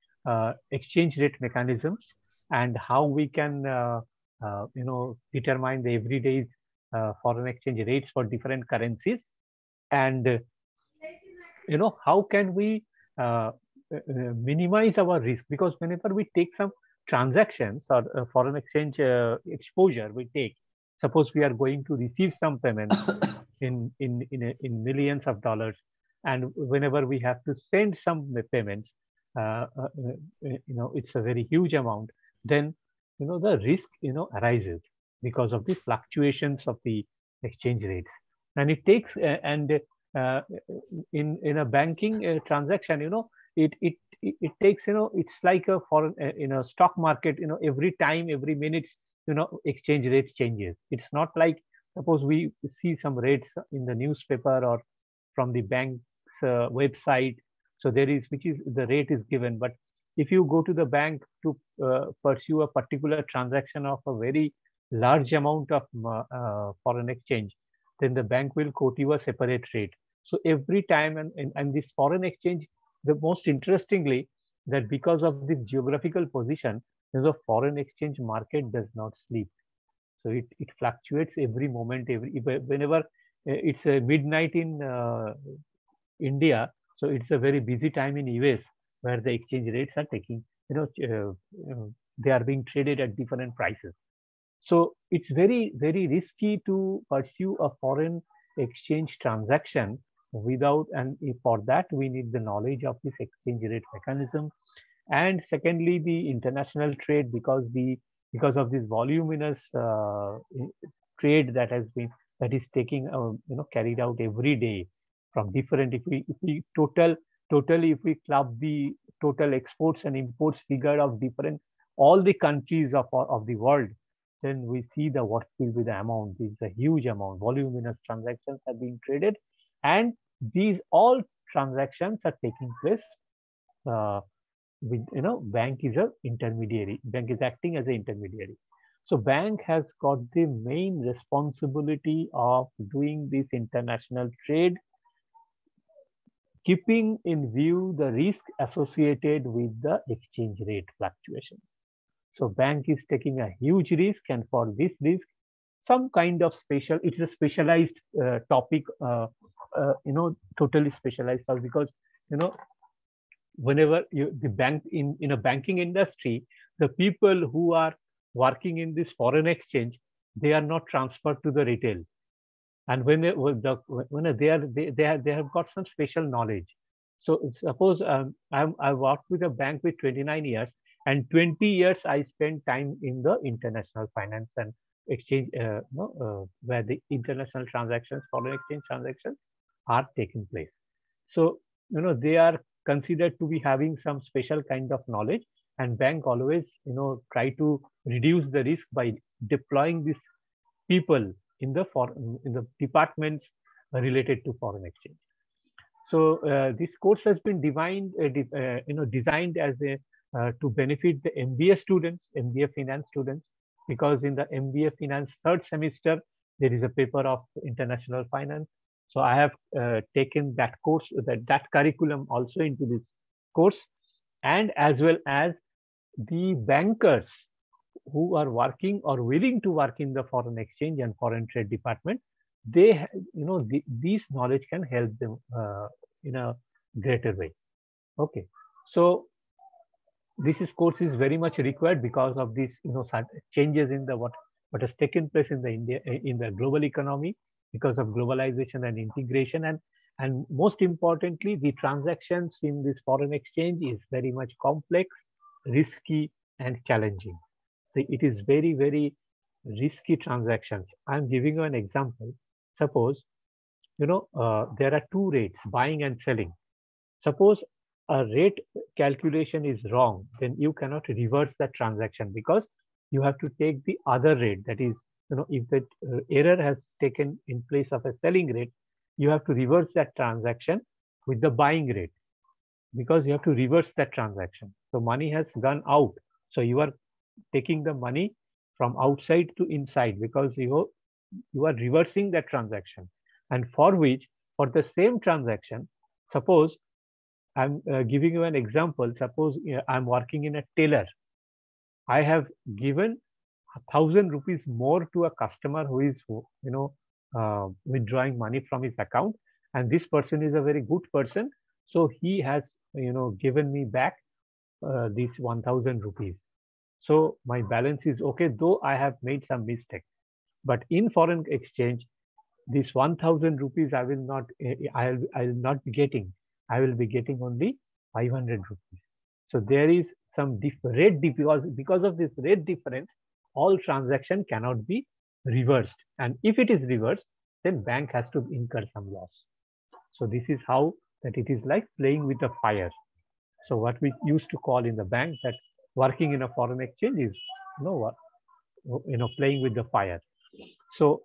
exchange rate mechanisms and how we can determine the everyday foreign exchange rates for different currencies, and how can we minimize our risk, because whenever we take some transactions or foreign exchange exposure we take, suppose we are going to receive some payments in millions of dollars, and whenever we have to send some payments, it's a very huge amount, then the risk arises because of the fluctuations of the exchange rates. And it takes in a banking transaction, it takes, it's like a foreign stock market, every time, every minute, exchange rate changes. It's not like, suppose we see some rates in the newspaper or from the bank's website, so there is, which is the rate is given, but if you go to the bank to pursue a particular transaction of a very large amount of foreign exchange, then the bank will quote you a separate rate. So every time, and this foreign exchange, the most interestingly, that because of this geographical position, the foreign exchange market does not sleep. So it fluctuates every moment, whenever it's midnight in India, so it's a very busy time in US where the exchange rates are taking, they are being traded at different prices. So it's very, very risky to pursue a foreign exchange transaction without, and for that we need the knowledge of this exchange rate mechanism. And secondly, the international trade, because of this voluminous trade that is taking carried out every day from different, if we totally if we club the total exports and imports figure of different all the countries of the world, then we see what will be the amount. This is a huge amount. Voluminous transactions are being traded, and these all transactions are taking place with, bank is a intermediary. Bank is acting as an intermediary. So bank has got the main responsibility of doing this international trade, keeping in view the risk associated with the exchange rate fluctuations. So bank is taking a huge risk, and for this risk, some kind of it's a specialized topic, totally specialized, because, whenever the bank in a banking industry, the people who are working in this foreign exchange, they are not transferred to the retail. And when they have got some special knowledge. So suppose I worked with a bank with 29 years, and 20 years I spent time in the international finance and exchange, where the international transactions, foreign exchange transactions are taking place. So, they are considered to be having some special kind of knowledge, and bank always, try to reduce the risk by deploying these people in the departments related to foreign exchange. So this course has been designed as a to benefit the MBA students, MBA finance students, because in the MBA finance third semester there is a paper of international finance. So I have taken that course, that curriculum also into this course, and as well as the bankers who are working or willing to work in the foreign exchange and foreign trade department, they, these knowledge can help them in a greater way. Okay, so this course is very much required because of these, changes in the what has taken place in the global economy because of globalization and integration, and most importantly, the transactions in this foreign exchange is very much complex, risky, and challenging. So it is very, very risky transactions. I'm giving you an example. Suppose, there are two rates, buying and selling. Suppose a rate calculation is wrong, then you cannot reverse that transaction because you have to take the other rate. That is, if that error has taken in place of a selling rate, you have to reverse that transaction with the buying rate because you have to reverse that transaction. So money has gone out. So you are taking the money from outside to inside because you are reversing that transaction, and for which, for the same transaction, suppose I'm giving you an example. Suppose I'm working in a tailor. I have given 1,000 rupees more to a customer who is, withdrawing money from his account, and this person is a very good person, so he has, given me back this 1,000 rupees. So my balance is okay, though I have made some mistake. But in foreign exchange, this 1,000 rupees I will not be getting. I will be getting only 500 rupees. So there is some rate because of this rate difference, all transaction cannot be reversed. And if it is reversed, then bank has to incur some loss. So this is how that it is like playing with the fire. So what we used to call in the bank that working in a foreign exchange is, playing with the fire. So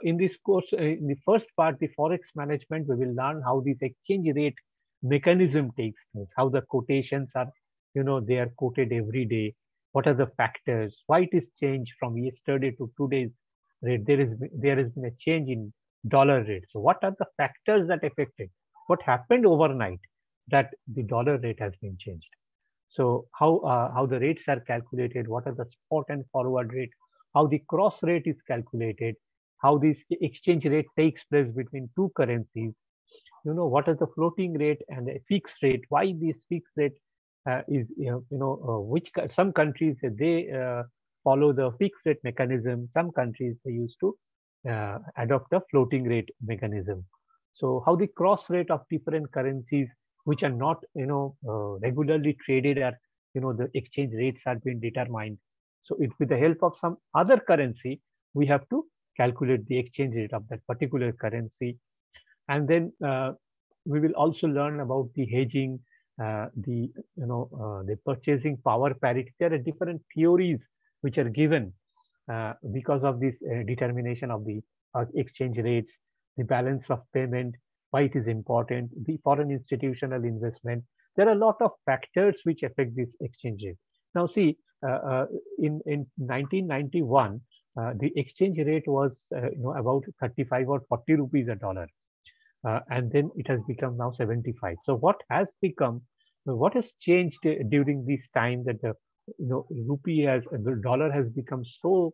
in this course, in the first part, the forex management, we will learn how this exchange rate mechanism takes place, how the quotations are, they are quoted every day. What are the factors? Why it is changed from yesterday to today's rate? There has been a change in dollar rate. So what are the factors that affected? What happened overnight that the dollar rate has been changed? So how the rates are calculated? What are the spot and forward rate? How the cross rate is calculated? How this exchange rate takes place between two currencies? What is the floating rate and the fixed rate? Why this fixed rate is, which some countries they follow the fixed rate mechanism. Some countries they used to adopt a floating rate mechanism. So how the cross rate of different currencies which are not, regularly traded, are, the exchange rates are being determined. So it with the help of some other currency, we have to calculate the exchange rate of that particular currency. And then we will also learn about the hedging, the purchasing power parity. There are different theories which are given because of this determination of the exchange rates, the balance of payment, why it is important, the foreign institutional investment. There are a lot of factors which affect this exchange rate. Now see, in 1991, the exchange rate was about 35 or 40 rupees a dollar. And then it has become now 75. So what has changed during this time that the the dollar has become so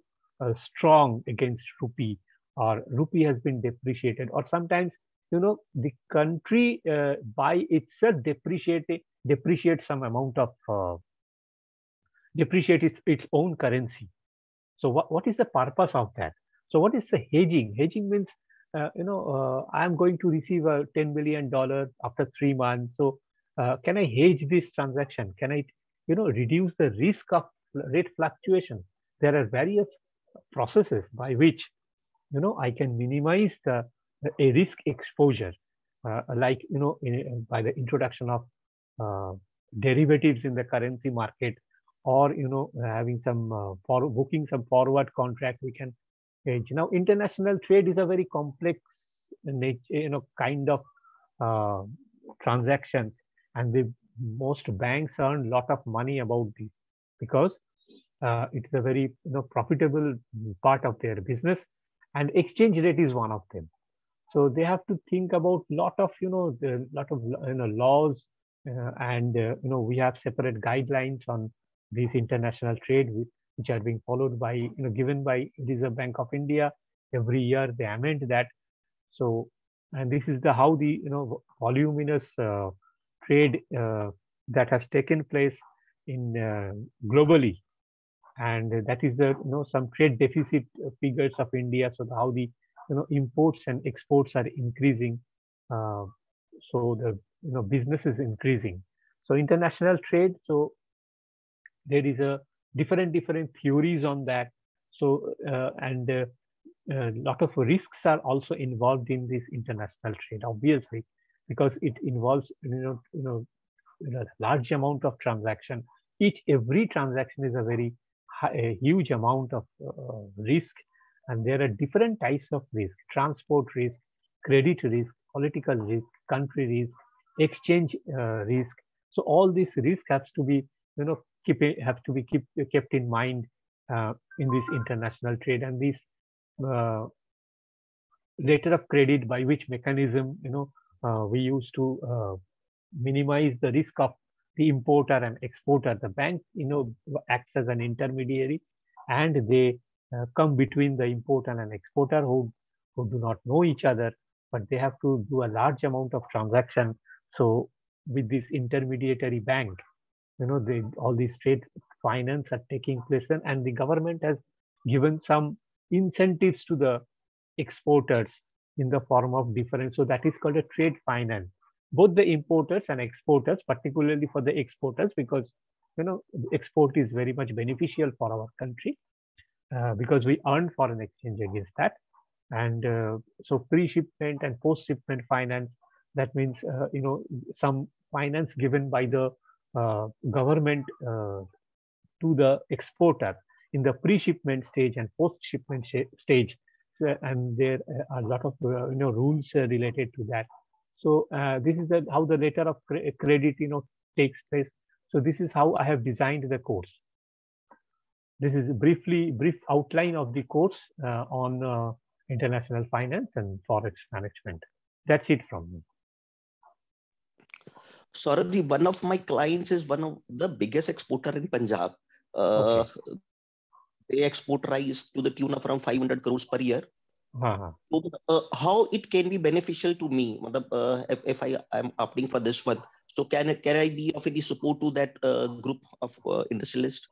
strong against rupee, or rupee has been depreciated, or sometimes the country by itself depreciates some amount of depreciate its own currency. So what is the purpose of that? So what is the hedging? Hedging means I am going to receive a $10 million after 3 months. So can I hedge this transaction? Can I reduce the risk of rate fluctuation? There are various processes by which I can minimize a risk exposure, like by the introduction of derivatives in the currency market, or having some booking some forward contract, we can hedge. Now international trade is a very complex nature, kind of transactions, and the most banks earn a lot of money about this because it's a very profitable part of their business, and exchange rate is one of them. So they have to think about lot of laws, and we have separate guidelines on these international trade which are being followed by given by Reserve Bank of India. Every year they amend that. So, and this is how the voluminous trade that has taken place in globally, and that is the some trade deficit figures of India. So how the imports and exports are increasing, so the business is increasing. So international trade, so there is a different theories on that. So and a lot of risks are also involved in this international trade, obviously, because it involves a large amount of transaction. Every transaction is a very a huge amount of risk, and there are different types of risk: transport risk, credit risk, political risk, country risk, exchange risk. So all these risks have to be kept in mind in this international trade, and this letter of credit, by which mechanism we use to minimize the risk of the importer and exporter. The bank acts as an intermediary, and they come between the importer and exporter who do not know each other, but they have to do a large amount of transaction. So with this intermediary bank, all these trade finance are taking place, and the government has given some incentives to the exporters in the form of different. So that is called a trade finance. Both the importers and exporters, particularly for the exporters, because export is very much beneficial for our country because we earn foreign exchange against that. And so pre-shipment and post-shipment finance, that means some finance given by the government to the exporter in the pre-shipment stage and post-shipment stage, and there are a lot of rules related to that. So this is how the letter of credit takes place. So this is how I have designed the course. This is a brief outline of the course on international finance and forex management. That's it from me. Saurabh, one of my clients is one of the biggest exporter in Punjab. Okay. They export rice to the tune of around 500 crores per year. Uh-huh. So, how it can be beneficial to me if I am opting for this one? So can I be of any support to that group of industrialist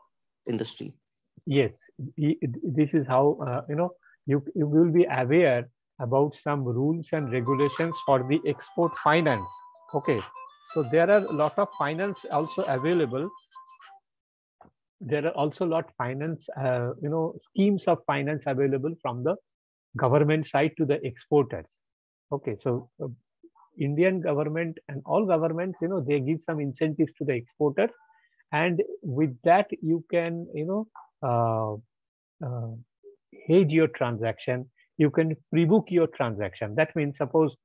industry? Yes, this is how you will be aware about some rules and regulations for the export finance. Okay, so there are a lot of finance also available. There are also a lot of finance, schemes of finance available from the government side to the exporters. Okay, so Indian government and all governments, they give some incentives to the exporters, and with that you can, hedge your transaction. You can pre-book your transaction. That means suppose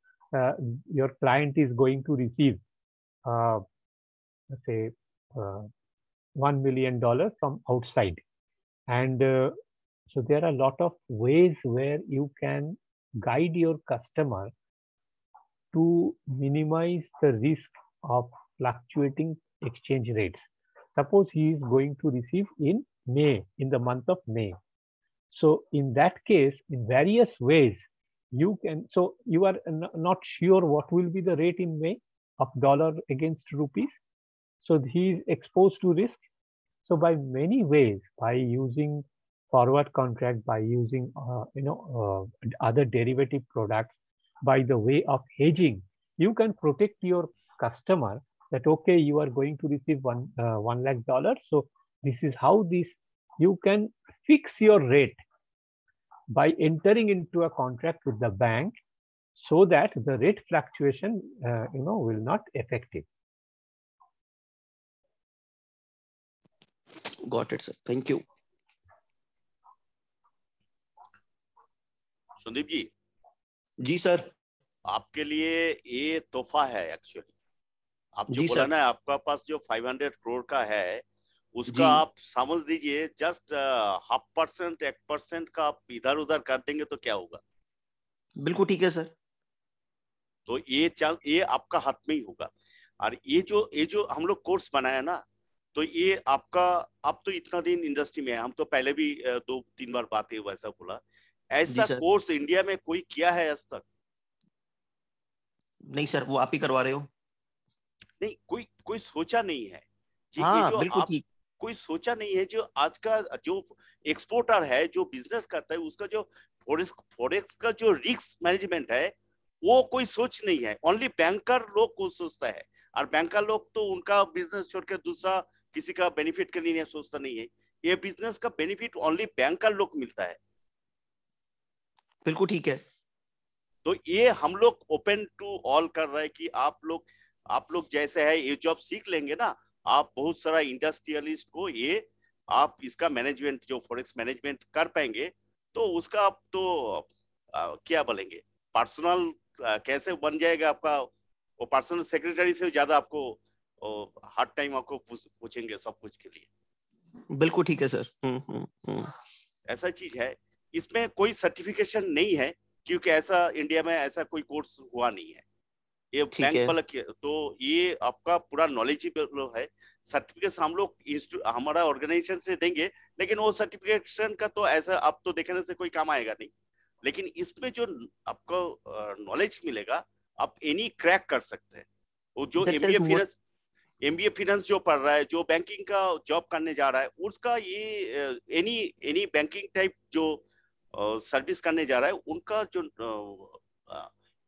your client is going to receive, let's say, $1 million from outside, and so there are a lot of ways where you can guide your customer to minimize the risk of fluctuating exchange rates. Suppose he is going to receive in May, in the month of May. So in that case, in various ways, you can, so you are not sure what will be the rate in May of dollar against rupees. So he is exposed to risk. So by many ways, by using forward contract, by using other derivative products, by the way of hedging, you can protect your customer that okay, you are going to receive $1 lakh. So this is how you can fix your rate by entering into a contract with the bank, so that the rate fluctuation will not affect it. Got it, sir. Thank you. Sandeep ji, जी sir, आपके लिए ये तोहफा है actually. आप जो जी बोला sir. ना, आपका पास जो 500 करोड़ का है, उसका जी। आप समझ लीजिए जस्ट 0.5%, 1% का आप इधर उधर कर देंगे तो क्या होगा? बिल्कुल ठीक है सर। तो ये आपका हाथ में ही होगा। और ये जो हम लोग कोर्स बनाया ना, तो ये आपका, आप तो इतना दिन इंडस्ट्री में है, हम तो पहले भी 2-3 बार बातें वैसा बोला, ऐसा कोर्स इंडिया में कोई किया है आज तक? नहीं सर, वो आप ही करवा रहे हो। नहीं, कोई सोचा नहीं है जी। हाँ, ये जो बिल्कुल ठीक। कोई सोचा नहीं है, जो आज का जो एक्सपोर्टर है, जो बिजनेस करता है, उसका जो फॉरेक्स का जो रिस्क मैनेजमेंट है, वो कोई सोच नहीं है। ओनली बैंकर लोग को सोचता है, और बैंकर लोग तो उनका बिजनेस छोड़ के दूसरा किसी का बेनिफिट के लिए सोचता नहीं है। ये बिजनेस का बेनिफिट ओनली बैंकर लोग मिलता है। बिल्कुल ठीक है। तो ये हम लोग ओपन टू ऑल कर रहे हैं कि आप लोग जैसे है, ये जॉब सीख लेंगे ना, आप बहुत सारा इंडस्ट्रियलिस्ट को ये आप इसका मैनेजमेंट, जो फॉरेक्स मैनेजमेंट कर पाएंगे, तो उसका आप तो क्या बोलेंगे, पर्सनल कैसे बन जाएगा आपका, वो पर्सनल सेक्रेटरी से ज्यादा आपको हर टाइम आपको पूछेंगे सब कुछ के लिए। बिल्कुल ठीक है सर। ऐसा चीज है, इसमें कोई सर्टिफिकेशन नहीं है, क्योंकि ऐसा इंडिया में ऐसा कोई कोर्स हुआ नहीं है। ये ठीक बैंक है। वाला तो ये आपका पूरा नॉलेजेबल है। सर्टिफिकेट हम लोग हमारा ऑर्गेनाइजेशन से देंगे, लेकिन वो सर्टिफिकेशन का तो ऐसा आप तो देखने से कोई काम आएगा नहीं। लेकिन इसमें जो आपको नॉलेज मिलेगा, आप एनी क्रैक कर सकते हैं। वो जो एमबीए फाइनेंस जो पढ़ रहा है, जो बैंकिंग का जॉब करने जा रहा है, उसका ये एनी बैंकिंग टाइप जो सर्विस करने जा रहा है, उनका जो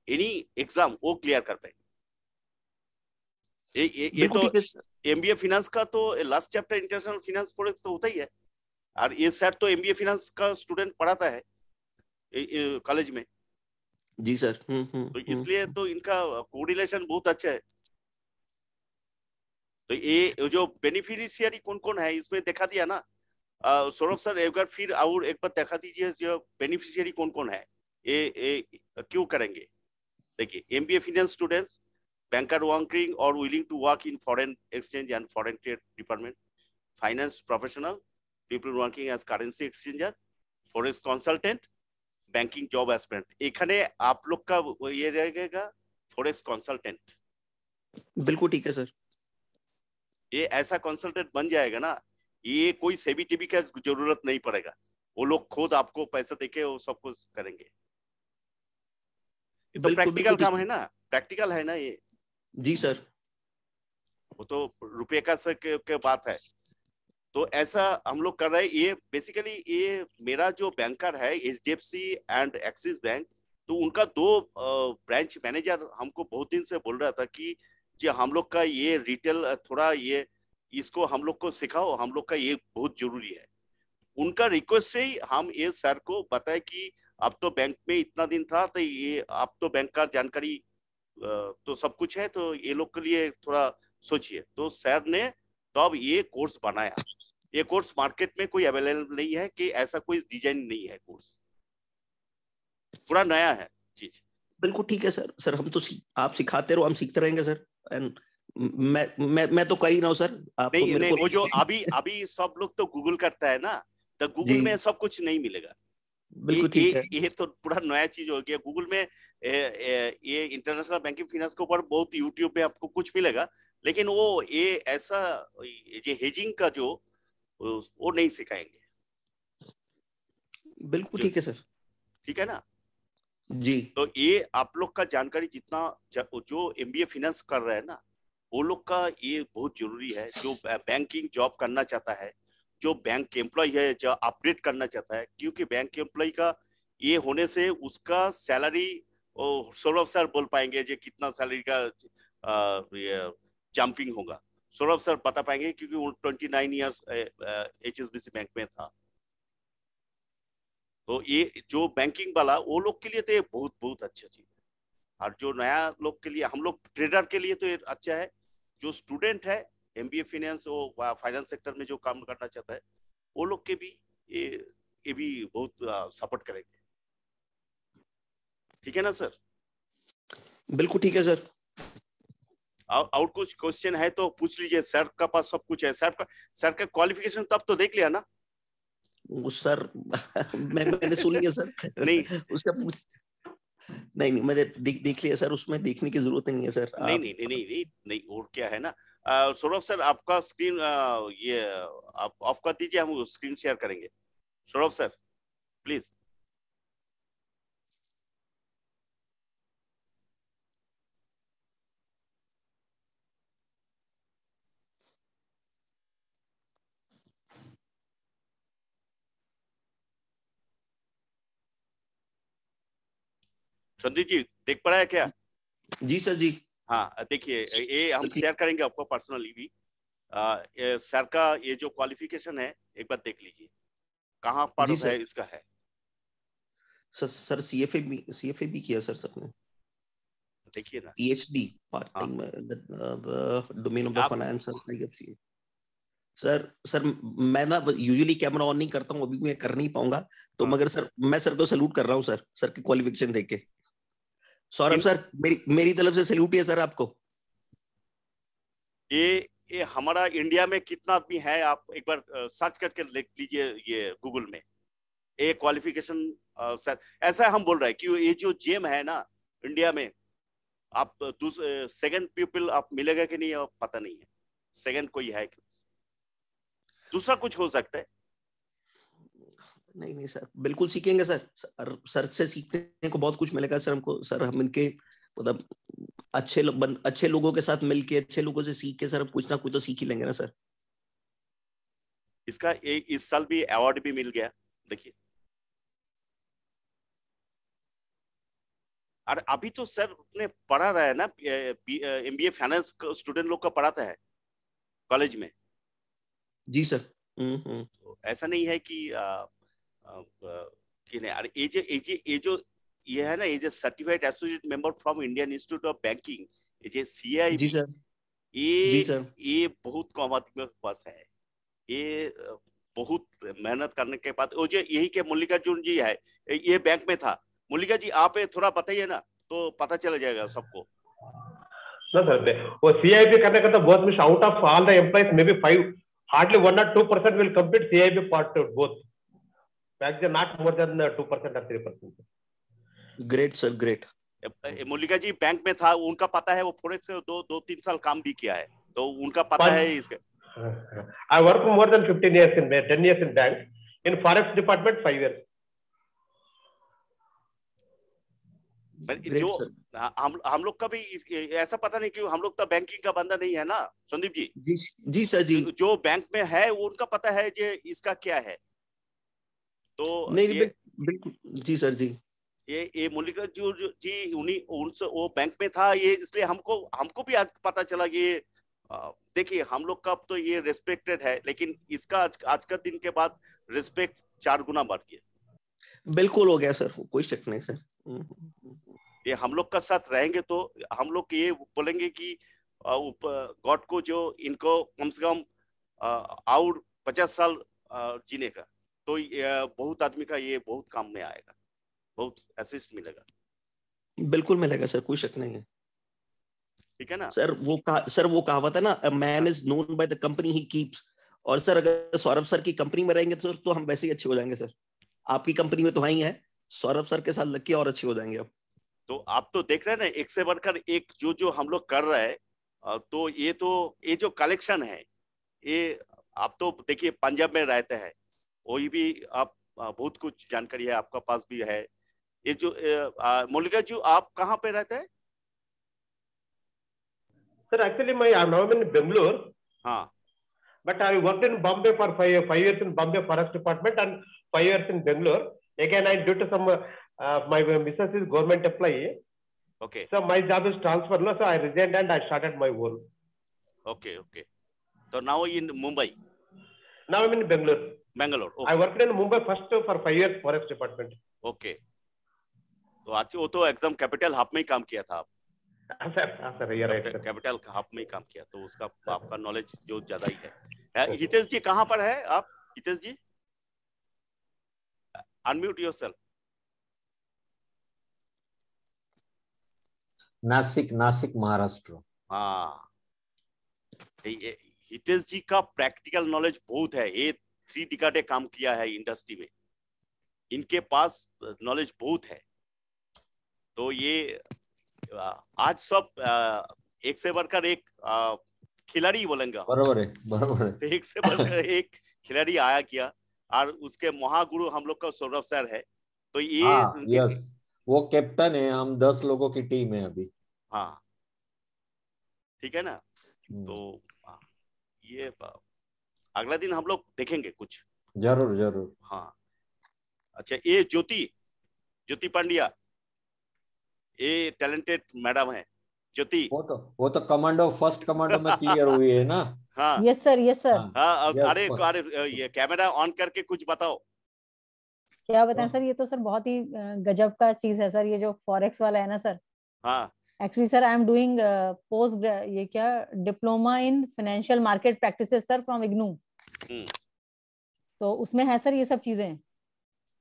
एनी एग्जाम वो क्लियर कर पाएंगे। ये तो एमबीए फाइनेंस का तो last chapter international finance products तो होता ही है, और ये सर तो एमबीए फाइनेंस का स्टूडेंट पढ़ाता है कॉलेज में। जी सर। तो इसलिए तो इनका कोऑर्डिनेशन बहुत अच्छा है। तो ये जो बेनिफिशियरी कौन कौन है इसमें दिखा दिया ना सौरभ सर, एक बार फिर और एक बार दिखा दीजिए जो बेनिफिशियरी कौन कौन है, ये क्यों करेंगे। देखिए, MBA finance students, banker working or willing to work in foreign exchange and foreign trade department, finance professional, people working as currency exchanger, forex consultant, banking job aspirant। एखाने आप लोग का ये रहेगा forex consultant। बिल्कुल ठीक है सर। ये ऐसा कंसल्टेंट बन जाएगा ना, ये कोई सेबी टीबी का जरूरत नहीं पड़ेगा, वो लोग खुद आपको पैसा देके वो सब कुछ करेंगे। ये तो प्रैक्टिकल काम है ना, प्रैक्टिकल है ना ये। जी सर। वो तो रुपये का के बात है। तो ऐसा हम लोग कर रहे हैं। ये बेसिकली ये मेरा जो बैंकर है HDFC एंड एक्सिस बैंक, तो उनका 2 ब्रांच मैनेजर हमको बहुत दिन से बोल रहा था कि जो हम लोग का ये रिटेल थोड़ा ये इसको हम लोग को सिखाओ, हम लोग का ये बहुत जरूरी है। उनका रिक्वेस्ट से ही हम ये सर को बताए कि अब तो बैंक में इतना दिन था, तो ये आप तो बैंक का जानकारी तो सब कुछ है, तो ये लोग के लिए थोड़ा सोचिए। तो सर ने तो अब ये कोर्स बनाया। ये कोर्स मार्केट में कोई अवेलेबल नहीं है, कि ऐसा कोई डिजाइन नहीं है, कोर्स पूरा नया है चीज। बिल्कुल ठीक है सर। सर हम तो आप सिखाते रहो, हम सीखते रहेंगे सर। एंड मैं तो कर ही रहा हूँ सर। आप नहीं, नहीं, वो जो अभी सब लोग तो गूगल करता है ना, तो गूगल में सब कुछ नहीं मिलेगा। बिल्कुल ठीक है। ये तो पूरा नया चीज हो गया। गूगल में ये इंटरनेशनल बैंकिंग फाइनेंस के ऊपर बहुत यूट्यूब पे आपको कुछ मिलेगा, लेकिन वो ये ऐसा ये हेजिंग का जो वो नहीं सिखाएंगे। बिल्कुल ठीक है सर। ठीक है ना जी। तो ये आप लोग का जानकारी जितना जो एमबीए फाइनेंस कर रहे हैं ना, वो लोग का ये बहुत जरूरी है। जो बैंकिंग जॉब करना चाहता है, जो बैंक एम्प्लॉय है, जो अपडेट करना चाहता है, क्योंकि बैंक एम्प्लॉय का ये होने से उसका सैलरी सौरभ सर बोल पाएंगे जो कितना सैलरी का जंपिंग होगा। सौरभ सर बता पाएंगे, क्योंकि वो 29 ईयर्स HSBC बैंक में था। तो ये जो बैंकिंग वाला वो लोग के लिए तो ये बहुत बहुत अच्छा चीज है। और जो नया लोग के लिए, हम लोग ट्रेडर के लिए तो ये अच्छा है। जो स्टूडेंट है एमबीए फाइनेंस, वो फाइनेंस सेक्टर में जो काम करना चाहता है, वो लोग के भी ये भी बहुत सपोर्ट करेंगे। ठीक है ना सर? बिल्कुल ठीक है सर। और कुछ क्वेश्चन है तो पूछ लीजिए, सर का पास सब कुछ है। सर का क्वालिफिकेशन तब तो देख लिया ना? सर मैंने सुन लिया सर। नहीं उसका नहीं मैंने देख लिया सर, उसमें देखने की जरूरत नहीं है सर। नहीं नहीं नहीं नहीं नहीं, और क्या है ना सौरभ सर, आपका स्क्रीन ये आप ऑफ कर दीजिए, हम स्क्रीन शेयर करेंगे। Saurabh sir please. संदीप जी देख पा रहा है क्या? जी सर जी। हाँ देखिए, ये हम शेयर करेंगे आपको पर्सनली भी। सर का ये जो क्वालिफिकेशन है एक बार देख लीजिए, कहाँ पर है इसका है। सर CFA भी किया सर सबने। देखिए ना, PhD part time domain of the finance IFC। Sir मैं ना यूजुअली कैमरा ऑन नहीं करता हूँ, अभी मैं कर नहीं पाऊंगा तो, मगर सर मैं सर को सैल्यूट कर रहा हूँ सर की क्वालिफिकेशन देख के। सौरभ सर मेरी तरफ से सैल्यूट है सर आपको। ये ये हमारा इंडिया में कितना आदमी है, आप एक बार सर्च करके लिख लीजिए ये गूगल में, ए क्वालिफिकेशन सर, ऐसा हम बोल रहे हैं कि ये जो जेम है ना इंडिया में, आप सेकंड पीपल आप मिलेगा कि नहीं आप पता नहीं है, सेकंड कोई है कि दूसरा कुछ हो सकता है। नहीं नहीं सर, बिल्कुल सीखेंगे सर, सर से सीखने को बहुत कुछ मिलेगा सर हमको। सर हम इनके मतलब अच्छे लोगों के साथ मिलके, अच्छे लोगों से सीख के सर कुछ ना कुछ तो सीख ही लेंगे ना सर। इसका इस साल भी अवार्ड भी मिल गया देखिए। और अभी तो सर ने पढ़ा रहा है ना, एमबीए फाइनेंस स्टूडेंट लोग का पढ़ाता है कॉलेज में। जी सर। तो ऐसा नहीं है कि नहीं, और ये है ना, ये certified associate member from Indian institute of banking, ये CIB, जी सर। जी सर, ये बहुत कम आदमी के पास है। ये बहुत मेहनत करने के बाद वो जो यही के मल्लिकार्जुन जी है, ये बैंक में था। मल्लिका जी आप थोड़ा बताइए ना, तो पता चला जाएगा सबको। No, sir. वो CIB करने का तो बहुत much out of all the employees, maybe 5, hardly 1 or 2% will complete CIB part both. Actually, not more than 2% or 3%. Great sir, great. Mallika ji bank में था, उनका पता है, वो फोरेक्स से 2-3 साल काम भी किया है, तो उनका पता है इसका। I work more than 10 years in bank. In forex department 5 years. जो हम लोग का भी ऐसा पता नहीं क्यों, हम लोग तो बैंकिंग का बंदा नहीं है ना संदीप जी। जी सर जी। जो बैंक में है उनका पता है जे इसका क्या है। तो नहीं बिल्कुल जी सर जी। ये मल्लिका जी उन्हीं उनसे वो बैंक में था, ये इसलिए हमको भी आज पता चला कि देखिए हम लोग का अब तो ये रेस्पेक्टेड है, लेकिन इसका आज का दिन के बाद रेस्पेक्ट 4 गुना बढ़ गया। बिल्कुल हो गया सर, कोई शक नहीं सर। ये हम लोग का साथ रहेंगे तो हम लोग ये बोलेंगे कि गॉड को जो इनको कम से कम और 50 साल जीने का, तो बहुत आदमी का ये बहुत काम में आएगा, बहुत असिस्ट मिलेगा। बिल्कुल मिलेगा सर, कोई शक नहीं है। ठीक है ना सर? वो कहावत है ना, a man is known by the company he keeps. और सर अगर सौरभ सर की कंपनी में रहेंगे तो हम वैसे ही अच्छे हो जाएंगे सर। आपकी कंपनी में तो वही है, सौरभ सर के साथ लग के और अच्छे हो जाएंगे अब। तो आप तो देख रहे हैं ना, एक से बढ़कर एक जो हम लोग कर रहे हैं। तो ये जो कलेक्शन है, ये आप तो देखिए पंजाब में रहते हैं, वही भी आप बहुत कुछ जानकारी है आपका पास भी है। ये जो मल्लिका जी आप कहाँ पे रहते हैं? Sir, actually I'm now in Bangalore. हाँ, but I worked in Bombay for 5 years in Bombay Forest Department and 5 years in Bangalore. Again, I due to some my missus is government employee. Okay. So my job is transfer, no? So I resigned and I started my own. Okay. So now in Mumbai. Now I'm in Bangalore. Bangalore. Okay. I worked in Mumbai first for 5 years Forest Department. Okay. तो आज वो तो एकदम capital hub में ही काम किया था आप। सर ये राइट, कैपिटल हब में ही काम किया, तो उसका आपका नॉलेज जो ज्यादा ही है। हितेश जी कहाँ पर है आप? हितेश जी अनम्यूट योरसेल्फ। नासिक महाराष्ट्र। हाँ, हितेश जी का प्रैक्टिकल नॉलेज बहुत है। ये 3 डिकेड काम किया है इंडस्ट्री में, इनके पास नॉलेज बहुत है। तो ये आज सब एक से बढ़कर एक खिलाड़ी बोलेंगे। बराबर है। एक से बढ़कर एक खिलाड़ी आया किया, और उसके महागुरु हम लोग का सौरभ सर है। तो ये यस, वो कैप्टन है, हम 10 लोगों की टीम है अभी। हाँ, ठीक है ना। तो ये अगला दिन हम लोग देखेंगे कुछ। जरूर। हाँ, अच्छा, ये ज्योति पांड्या, ये टैलेंटेड मैडम है ज्योति। वो तो कमांडो, फर्स्ट कमांडो में क्लियर हुई है ना। हाँ यस सर। हाँ, अरे ये कैमरा ऑन करके कुछ बताओ। क्या बताएं सर, ये तो सर बहुत ही गजब का चीज है सर, ये जो फॉरेक्स वाला है ना सर। हाँ, actually sir I am doing post ये क्या diploma in financial market practices sir from IGNOU. तो उसमें है सर ये सब चीजें,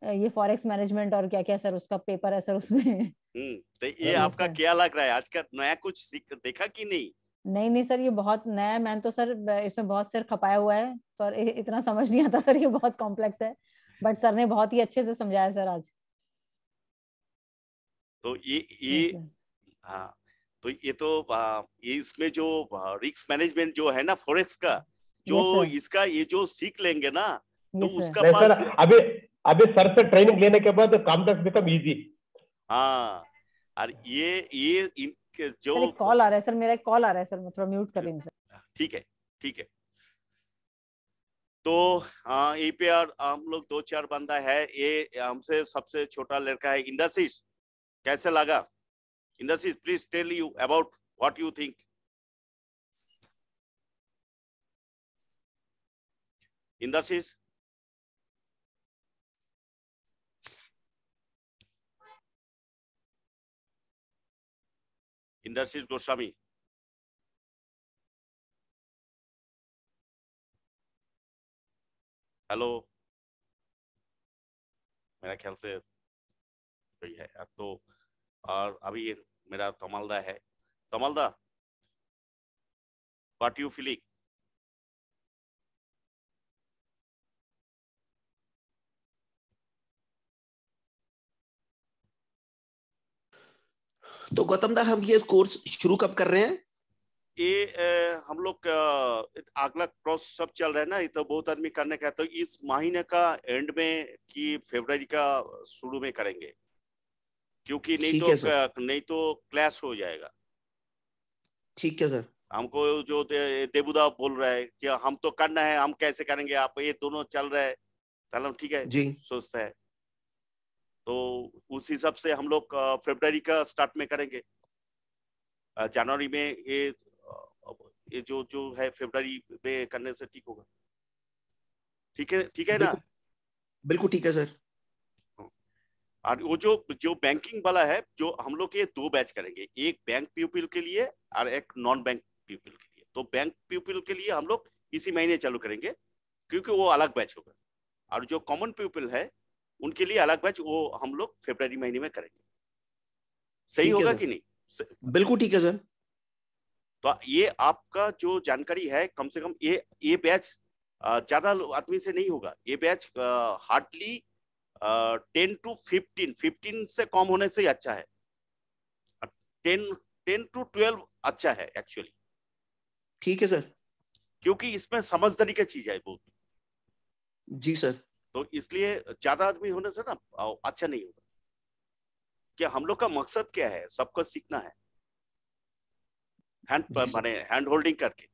ये फॉरेक्स मैनेजमेंट और क्या क्या सर उसका पेपर है सर उसमें। तो ये आपका क्या लग रहा है, आज का नया कुछ देखा कि नहीं? नहीं नहीं सर, ये बहुत नया है। मैंने तो सर इसमें बहुत सिर खपाया हुआ है, पर इतना समझ नहीं आता सर, ये बहुत कॉम्प्लेक्स है। बट सर ने बहुत ही अच्छे से समझाया सर आज। तो ये हाँ, तो ये तो ये इसमें जो रिस्क मैनेजमेंट जो है ना फॉरेक्स का, जो इसका ये जो सीख लेंगे ना, तो उसका पास सर अभी सर से ट्रेनिंग लेने के बाद कॉम्प्लेक्स बिकम इजी। हाँ, और ये इनके जो सर एक कॉल आ रहा है सर, मेरा एक कॉल आ रहा है सर, मैं थोड़ा म्यूट कर रही हूँ सर। ठीक है, ठीक है। तो यही पे हम लोग 2-4 बंदा है, ये हमसे सबसे छोटा लड़का है इंद्रशीष। कैसे लगा Indrashish? Please tell you about what you think. Indrashish, Indrashish Goswami. Hello, मेरा ख्याल से कोई है तो। और अभी मेरा तमलदा है। तमलदा, व्हाट यू फीलिंग? तो गौतम दा, हम ये कोर्स शुरू कब कर रहे हैं? ये हम लोग अगला क्रॉस सब चल रहा है ना, ये तो बहुत आदमी करने का है, तो इस महीने का एंड में कि फरवरी का शुरू में करेंगे, क्योंकि नहीं तो क्लैश हो जाएगा। ठीक है सर। हमको जो देबुदा बोल रहा है कि हम तो करना है, हम कैसे करेंगे, आप ये दोनों चल रहा है, चलो ठीक है जी, सोचता है। तो उस हिसाब से हम लोग फरवरी का स्टार्ट में करेंगे। जनवरी में ये जो है फरवरी में करने से ठीक होगा। ठीक है ना? बिल्कुल ठीक है सर। और वो जो बैंकिंग वाला है, जो हम लोग ये 2 बैच करेंगे, एक बैंक पीपल के लिए और एक नॉन बैंक पीपल के लिए। तो बैंक पीपल के लिए हम लोग इसी महीने चालू करेंगे, क्योंकि वो अलग बैच होगा, और जो कॉमन पीपल है उनके लिए अलग बैच वो हम लोग फरवरी महीने में करेंगे। सही होगा कि नहीं? बिल्कुल ठीक है सर। तो ये आपका जो जानकारी है, कम से कम ये बैच ज्यादा आदमी से नहीं होगा। ये बैच हार्डली 10 to 15 से कम होने से अच्छा है। 10 to 12 अच्छा है एक्चुअली। ठीक है सर। क्योंकि इसमें समझदारी की चीज है बहुत। जी सर। तो इसलिए ज्यादा आदमी होने से ना अच्छा नहीं होगा। क्या हम लोग का मकसद क्या है? सबको सीखना है, माने हैंड होल्डिंग करके।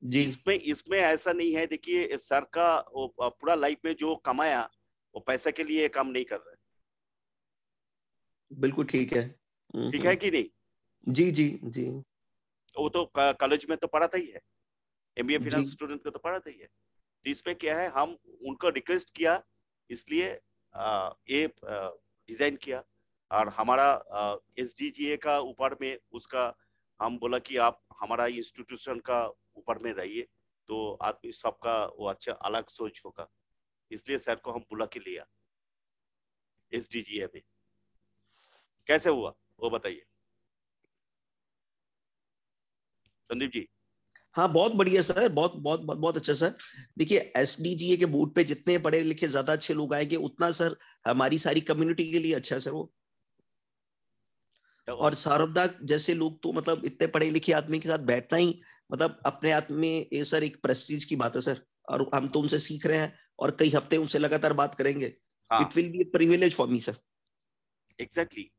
जी। इसमें ऐसा नहीं है। देखिए, सर का पूरा लाइफ में जो कमाया वो पैसे के लिए काम नहीं कर रहे। बिल्कुल ठीक है। ठीक है कि नहीं? जी जी जी। वो तो कॉलेज में तो पढ़ाता ही है, एमबीए फाइनेंस स्टूडेंट को तो पढ़ाता ही है। तो इसमें क्या है, हम उनको रिक्वेस्ट किया, इसलिए ये डिजाइन किया। और हमारा एसडीजीए का ऊपर में उसका हम बोला कि आप हमारा इंस्टीट्यूशन का ऊपर में रहिए, तो आदमी सबका वो अच्छा अलग सोच होगा। इसलिए सर को हम बुला के लिया एसडीजीए में। कैसे हुआ वो बताइए संदीप जी। हाँ, बहुत बढ़िया सर, बहुत बहुत बहुत बहुत अच्छा सर। देखिए, एसडीजीए के बोर्ड पे जितने पढ़े लिखे ज्यादा अच्छे लोग आएंगे, उतना सर हमारी सारी कम्युनिटी के लिए अच्छा है सर वो। और सौरभदा जैसे लोग तो मतलब इतने पढ़े लिखे आदमी के साथ बैठना ही मतलब अपने आप में ये सर एक प्रेस्टीज की बात है सर। और हम तो उनसे सीख रहे हैं और कई हफ्ते उनसे लगातार बात करेंगे। It will be A privilege for me sir. Exactly.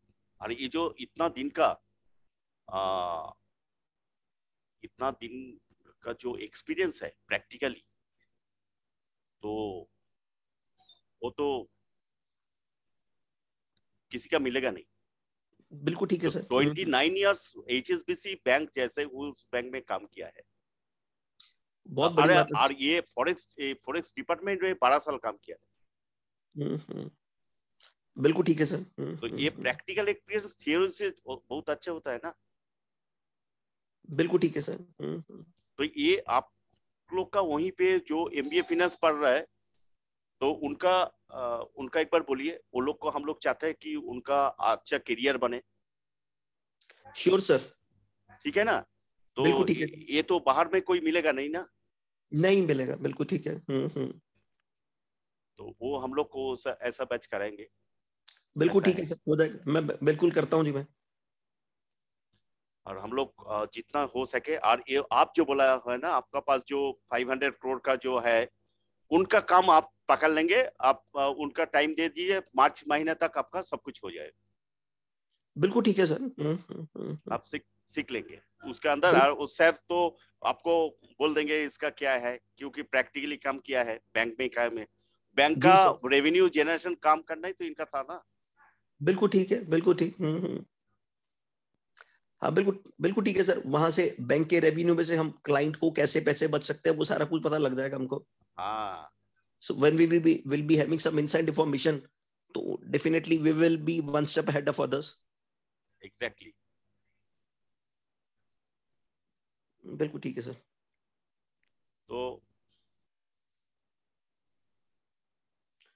और ये जो इतना दिन का जो एक्सपीरियंस है प्रैक्टिकली, तो वो तो किसी का मिलेगा नहीं। बिल्कुल ठीक है सर। 29 इयर्स एचएसबीसी बैंक जैसे उस बैंक में काम किया है, बहुत बड़ी बात है। और ये फॉरेक्स डिपार्टमेंट में 12 साल काम किया है। बिल्कुल ठीक है सर। तो ये प्रैक्टिकल एक्सपीरियंस थियोरी से बहुत अच्छा होता है ना। बिल्कुल ठीक है सर। तो ये आप लोग का वहीं पे जो एमबीए फाइनेंस पढ़ रहा है, तो उनका एक बार बोलिए। वो लोग को हम लोग चाहते हैं कि उनका अच्छा करियर बने। Sure sir. ठीक है ना? बिल्कुल ठीक है। ये तो बाहर में कोई मिलेगा नहीं ना, नहीं मिलेगा, बिल्कुल ठीक है। तो वो हम लोग को ऐसा बैच कराएंगे। बिल्कुल ऐसा ठीक है सर, हो जाएगा, मैं बिल्कुल करता हूँ जी मैं। और हम लोग जितना हो सके, और ये आप जो बोला है ना, आपका पास जो 500 करोड़ का जो है, उनका काम आप पकड़ लेंगे, आप उनका टाइम दे दीजिए, मार्च महीने तक आपका सब कुछ हो जाएगा। बिल्कुल ठीक है सर। आप सीख लेंगे उसके अंदर, बिल- और उस सर तो आपको बोल देंगे इसका क्या है, क्योंकि प्रैक्टिकली काम किया है बैंक में, काम है बैंक जी का सर, रेवेन्यू जनरेशन काम करना ही तो इनका था ना। बिल्कुल ठीक है, बिल्कुल ठीक। हाँ बिल्कुल बिल्कुल ठीक है सर। वहां से बैंक के रेवेन्यू में से हम क्लाइंट को कैसे पैसे बच सकते हैं, वो सारा कुछ पता लग जाएगा हमको। हाँ, So when we will be having some inside information, so definitely we will be one step ahead of others. Exactly. बिल्कुल ठीक है सर।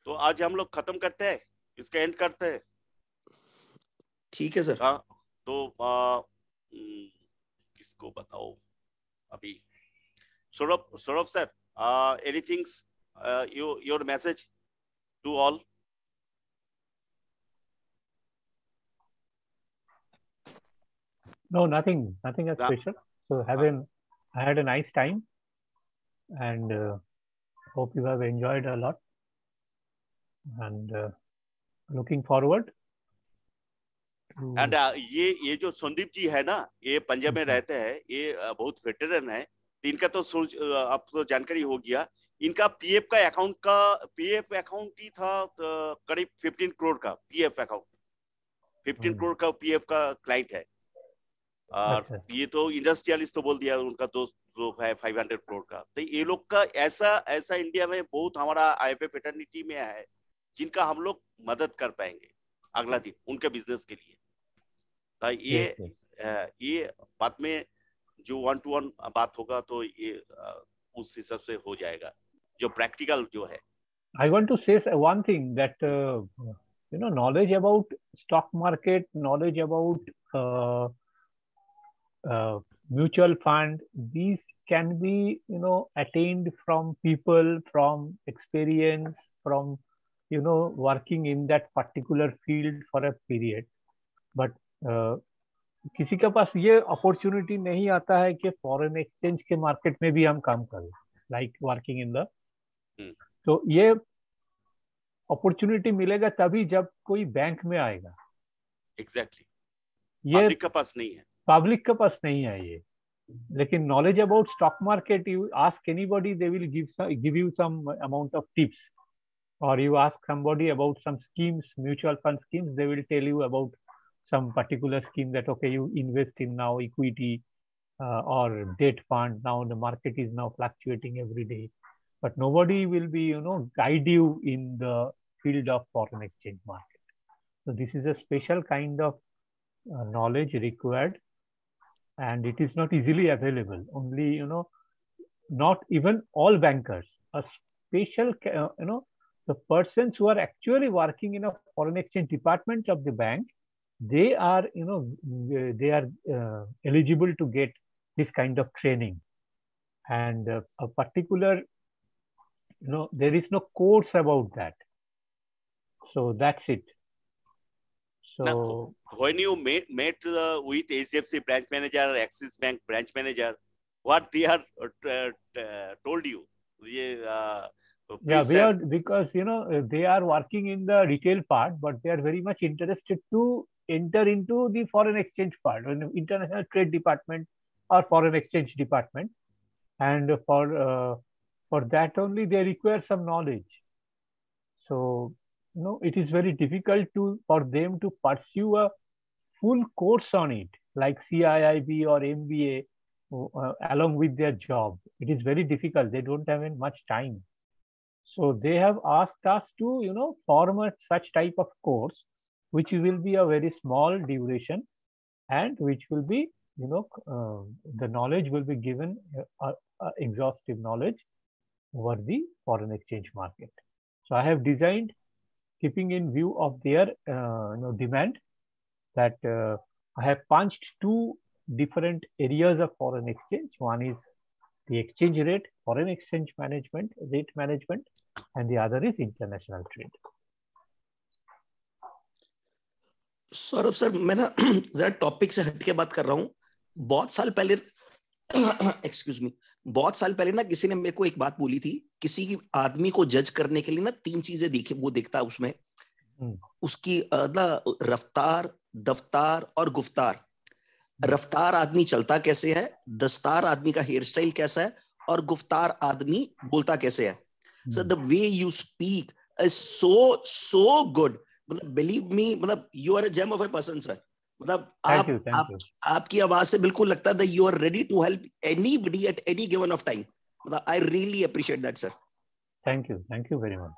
तो आज हम लोग खत्म करते हैं, इसका एंड करते हैं। ठीक है सर। तो किसको बताओ अभी? Saurabh sir, anything, your message to all? No, nothing as special. So I had a nice time, and hope you have enjoyed a lot, and looking forward to. And ये जो संदीप जी है ना, ये पंजाब में रहते हैं, ये बहुत वेटरन है। इनका तो आप तो जानकारी हो गया, इनका पीएफ अकाउंट ही था करीब 15 करोड़ का पीएफ अकाउंट, 15 करोड़ का पीएफ का क्लाइंट है। और ये तो इंडस्ट्रियलिस्ट तो बोल दिया, उनका दोस्त जो है 500 करोड़ का। तो ये लोग का ऐसा इंडिया में बहुत हमारा आईएफए फ्रेटर्निटी में है, जिनका हम लोग मदद कर पाएंगे अगला दिन उनके बिजनेस के लिए। तो ये बात में जो 1-to-1 बात होगा, तो ये उस हिसाब से हो जाएगा, जो प्रैक्टिकल जो है। I want to say one thing that knowledge about stock market, knowledge about mutual fund, these can be attained from people, from experience, from working in that particular field for a period. But किसी के पास ये opportunity नहीं आता है कि foreign exchange के market में भी हम काम करें, लाइक वर्किंग इन द। तो ये अपॉर्चुनिटी मिलेगा तभी जब कोई बैंक में आएगा। एग्जैक्टली। ये पब्लिक के पास नहीं है, पब्लिक के पास नहीं है ये। लेकिन knowledge about stock market, you ask anybody, they will give you some amount of tips, और you ask somebody about some schemes, mutual fund schemes, they will tell you about some particular scheme that, okay, you invest in now equity or debt fund. Now the market is now fluctuating every day, but nobody will be, guide you in the field of foreign exchange market. So this is a special kind of knowledge required, and it is not easily available. Only, not even all bankers, a special, the persons who are actually working in a foreign exchange department of the bank, they are, they are eligible to get this kind of training. And a particular, there is no course about that. So that's it. So now, when you met with HDFC branch manager or Axis Bank branch manager, what they are told you? Yeah, we are, because they are working in the retail part, but they are very much interested to enter into the foreign exchange part, international trade department or foreign exchange department, and for that only they require some knowledge. So it is very difficult for them to pursue a full course on it, like CIIB or MBA, along with their job. It is very difficult. They don't have much time. So they have asked us to, form such type of course, which will be a very small duration, and which will be, the knowledge will be given, exhaustive knowledge over the foreign exchange market. So I have designed, keeping in view of their demand, that I have punched 2 different areas of foreign exchange. One is the exchange rate, foreign exchange management, rate management, and the other is international trade. Saurabh sir, मैं ना जरा topic से हट के बात कर रहा हूँ. बहुत साल पहले एक्सक्यूज मी, बहुत साल पहले ना किसी ने मेरे को एक बात बोली थी. किसी आदमी को जज करने के लिए ना 3 चीजें देखी, वो देखता है उसमें उसकी रफ्तार, दफ्तार और गुफ्तार. रफ्तार आदमी चलता कैसे है, दस्तार आदमी का हेयर स्टाइल कैसा है, और गुफ्तार आदमी बोलता कैसे है. So the way you speak is so good. मतलब बिलीव मी, मतलब you are a gem of a person sir. मतलब आपकी आवाज से बिल्कुल लगता है you are ready to help anybody at any given of time. मतलब I really appreciate that sir. Thank you very much.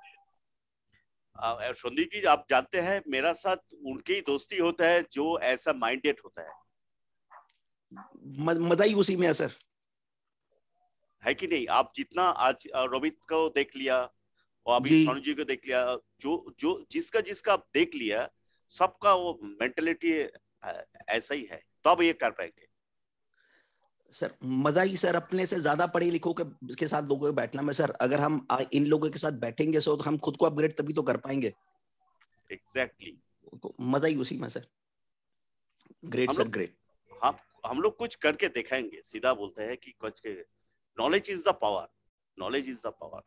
Sandeep ji, आप जानते हैं मेरा साथ उनके ही दोस्ती होता है जो ऐसा माइंडेड होता है. मजा ही उसी में है सर, है कि नहीं? आप जितना आज रोहित को देख लिया और अभी सोनू जी को देख लिया, जो जिसका आप देख लिया, सबका वो मेंटेलिटी ऐसा ही है, तो अब ये कर पाएंगे सर. मजा ही सर अपने से ज्यादा पढ़े लिखों के साथ लोगों के बैठना में सर. अगर हम इन लोगों के साथ बैठेंगे सो तो हम खुद को अपग्रेड तभी तो कर पाएंगे. एग्जैक्टली. मजा ही उसी में सर. Great sir, great. हम लोग कुछ करके दिखाएंगे. सीधा बोलते हैं कि कुछ के knowledge is the power, knowledge is the power.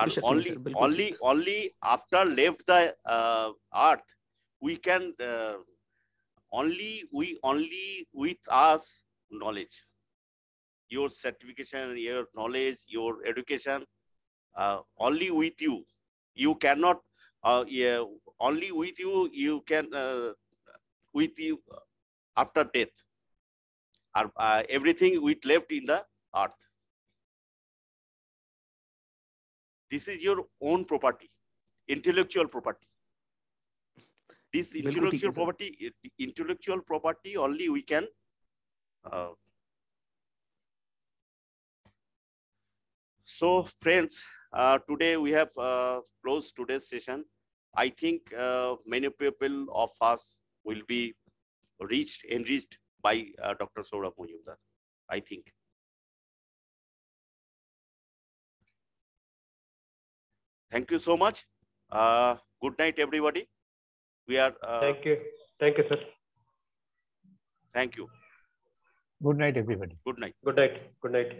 And only after left the earth we can only with us knowledge, your certification, your knowledge, your education, only with you cannot only with you can with you after death, everything with left in the earth. This is your own property, intellectual property. This intellectual property only we can so friends, today we have closed today's session. I think many people of us will be enriched by Dr. Saurabh Majumdar, I think. Thank you so much. Good night, everybody. We are. Thank you, sir. Thank you. Good night, everybody. Good night. Good night. Good night.